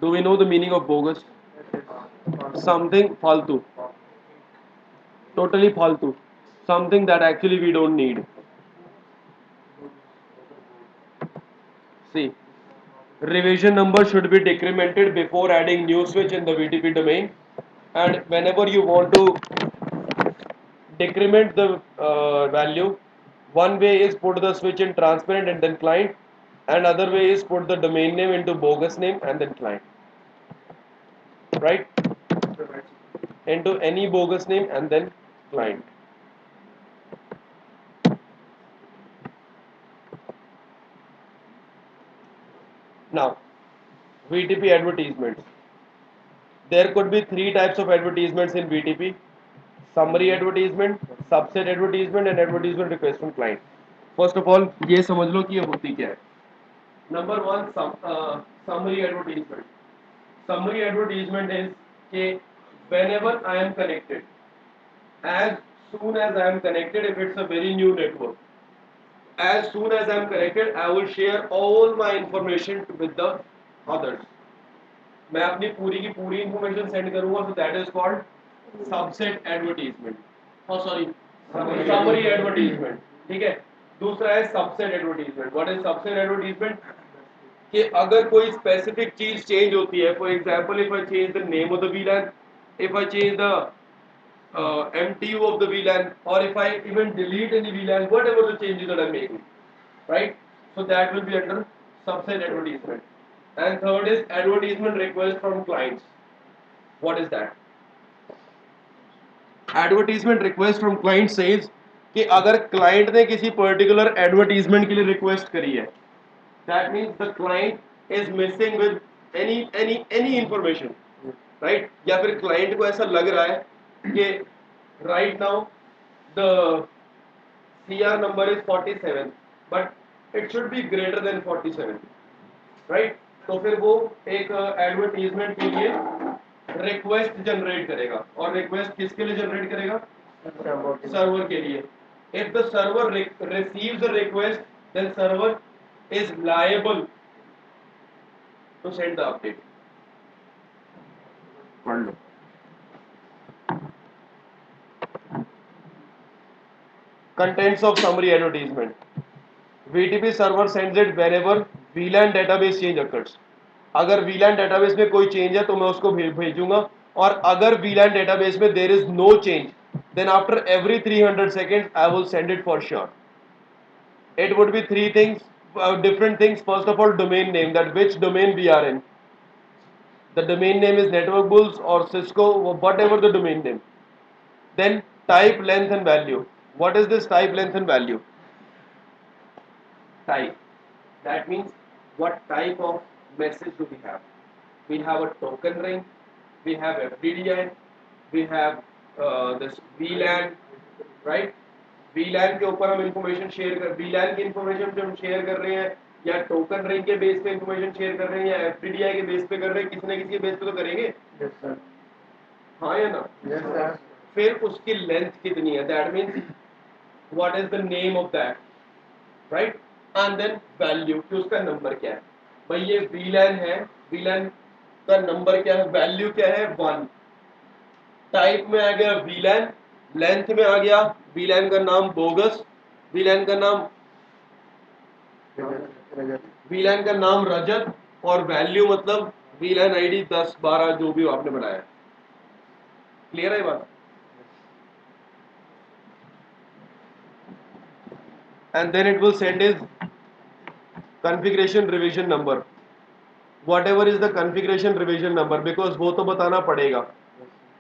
Do we know the meaning of bogus? Something faltu. Totally faltu. Something that actually we don't need. See, revision number should be decremented before adding new switch in the VTP domain. And whenever you want to decrement the value, one way is put the switch in transparent and then client, and other way is put the domain name into bogus name and then client, right? Into any bogus name and then client. Now, VTP advertisements. There could be three types of advertisements in VTP: summary advertisement, subset advertisement, and advertisement request from client. First of all, ये समझ लो कि ये होती क्या है. Number one, summary advertisement. Summary advertisement is कि whenever I am connected, as soon as I am connected, if it's a very new network, as soon as I am connected, I will share all my information with the others. मैं अपनी पूरी की पूरी information send करूंगा, so that is called subset advertisement. Oh sorry, summary advertisement. ठीक है. दूसरा है subset advertisement. What is subset advertisement? कि अगर कोई स्पेसिफिक चीज चेंज होती है, for example if I change the name of the VLAN, if I change the MTU of the VLAN, or if I even delete any VLAN, whatever the changes that I'm making, right? So that will be under subset advertisement. And third is advertisement request from clients. What is that? Advertisement request from client says कि अगर client ने किसी particular advertisement के लिए request करी है, that means the client is missing with any information, right? या फिर client को ऐसा लग रहा है कि right now the CR number is 47, but it should be greater than 47, right? तो फिर वो एक एडवर्टीजमेंट के लिए रिक्वेस्ट जनरेट करेगा, और रिक्वेस्ट किसके लिए जनरेट करेगा? सर्वर के लिए. If the server receives the request, then server is liable to send the update. पढ़ लो. Contents of summary advertisement. VTP server sends it whenever VLAN database change occurs. अगर VLAN database में कोई change है तो मैं उसको भेजूंगा, और अगर VLAN database में there is no change, then after every 300 seconds I will send it for sure. It would be three things, different things. First of all, domain name, that which domain we are in. The domain name is Network Bulls or Cisco, whatever the domain name. Then type, length and value. What is this type, length and value? Type. That means what type of message do we have? We have a token ring, we have FDDI, we have this VLAN, right? VLAN के ऊपर हम information share कर, VLAN की information जो हम share कर रहे हैं, या टोकन रिंग के बेस पे information share कर रहे हैं, या FDDI के बेस पे कर रहे हैं, किसी न किसी के बेस पे तो करेंगे. Yes, sir. हाँ या ना? Yes, sir. फिर उसकी लेंथ कितनी है? That means what is the name of that, right? And then value, कि उसका नंबर क्या है. भाई ये VLAN है, VLAN का नंबर क्या है, वैल्यू क्या है? 1. टाइप में आ गया VLAN, लेंथ में आ गया VLAN का नाम बोगस, VLAN का नाम VLAN का नाम रजत, और वैल्यू मतलब VLAN ID 10 12 जो भी आपने बनाया. क्लियर है बात? And then it will send his configuration revision number. Whatever is the configuration revision number, because वो तो बताना पड़ेगा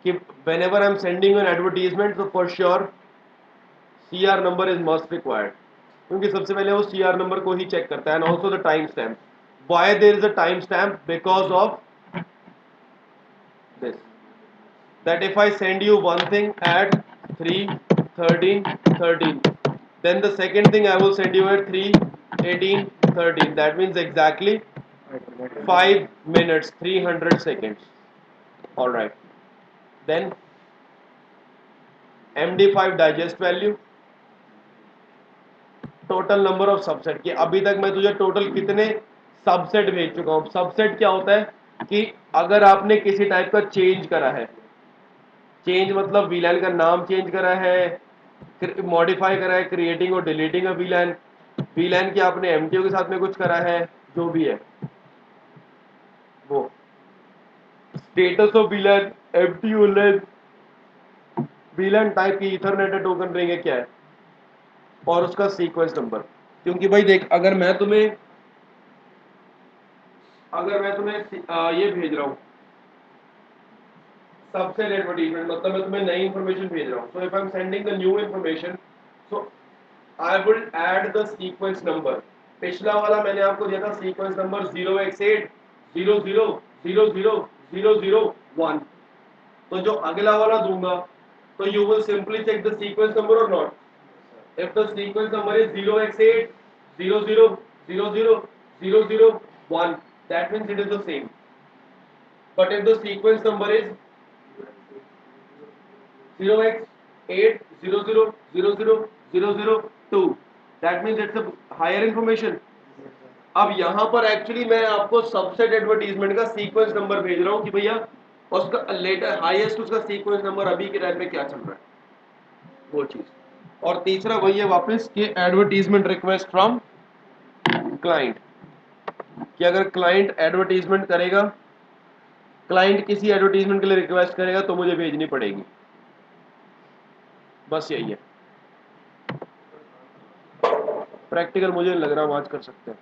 कि whenever I'm sending an advertisement, so for sure CR number is must required, क्योंकि सबसे पहले वो CR number को ही चेक करता है. And also the time stamp. Why there is a time stamp? Because of this, that if I send you one thing at 3:13:13, then the second thing I will send you at 3:18:13. That means exactly 5 minutes 300 seconds. All right. Then MD5 digest value. Total number of subset की। अभी तक मैं तुझे total कितने subset भेज चुका हूं। Subset क्या होता है कि अगर आपने किसी टाइप का चेंज करा है, चेंज मतलब वीलैन का नाम चेंज करा है, मॉडिफाई करा है, क्रिएटिंग और डिलीटिंग अ वीलैन, वीलैन की आपने एमटीओ के साथ में कुछ करा है, जो भी है वो status of VLAN, MTU length, VLAN type की इथरनेट टोकन रिंग है क्या है, और उसका सीक्वेंस नंबर। क्योंकि भाई देख, अगर मैं तुम्हें ये भेज रहा हूँ सबसेट एडवर्टीजमेंट, मतलब मैं तुम्हें नई इंफॉर्मेशन भेज रहा हूँ, so if I am sending the new information, so I will add the sequence number. पिछला वाला मैंने आपको दिया था सीक्वेंस नंबर 0x8 00000001, तो जो अगला वाला दूंगा तो you will simply check the sequence number और not. If the sequence number is 0x8 00000001, that means it is the same. But if the sequence number is 0x8 00000002, that means it's a higher information. अब यहाँ पर actually मैं आपको subset advertisement का sequence number भेज रहा हूँ कि भैया उसका लेटर हाईएस्ट उसका सीक्वेंस नंबर अभी के टाइम पे क्या चल रहा है, वो चीज। और तीसरा वही है वापस कि एडवर्टीजमेंट रिक्वेस्ट फ्रॉम क्लाइंट, कि अगर क्लाइंट एडवर्टीजमेंट करेगा, क्लाइंट किसी एडवर्टीजमेंट के लिए रिक्वेस्ट करेगा तो मुझे भेजनी पड़ेगी, बस यही है। प्रैक्टिकल मुझे लग रहा है हम आज कर सकते हैं।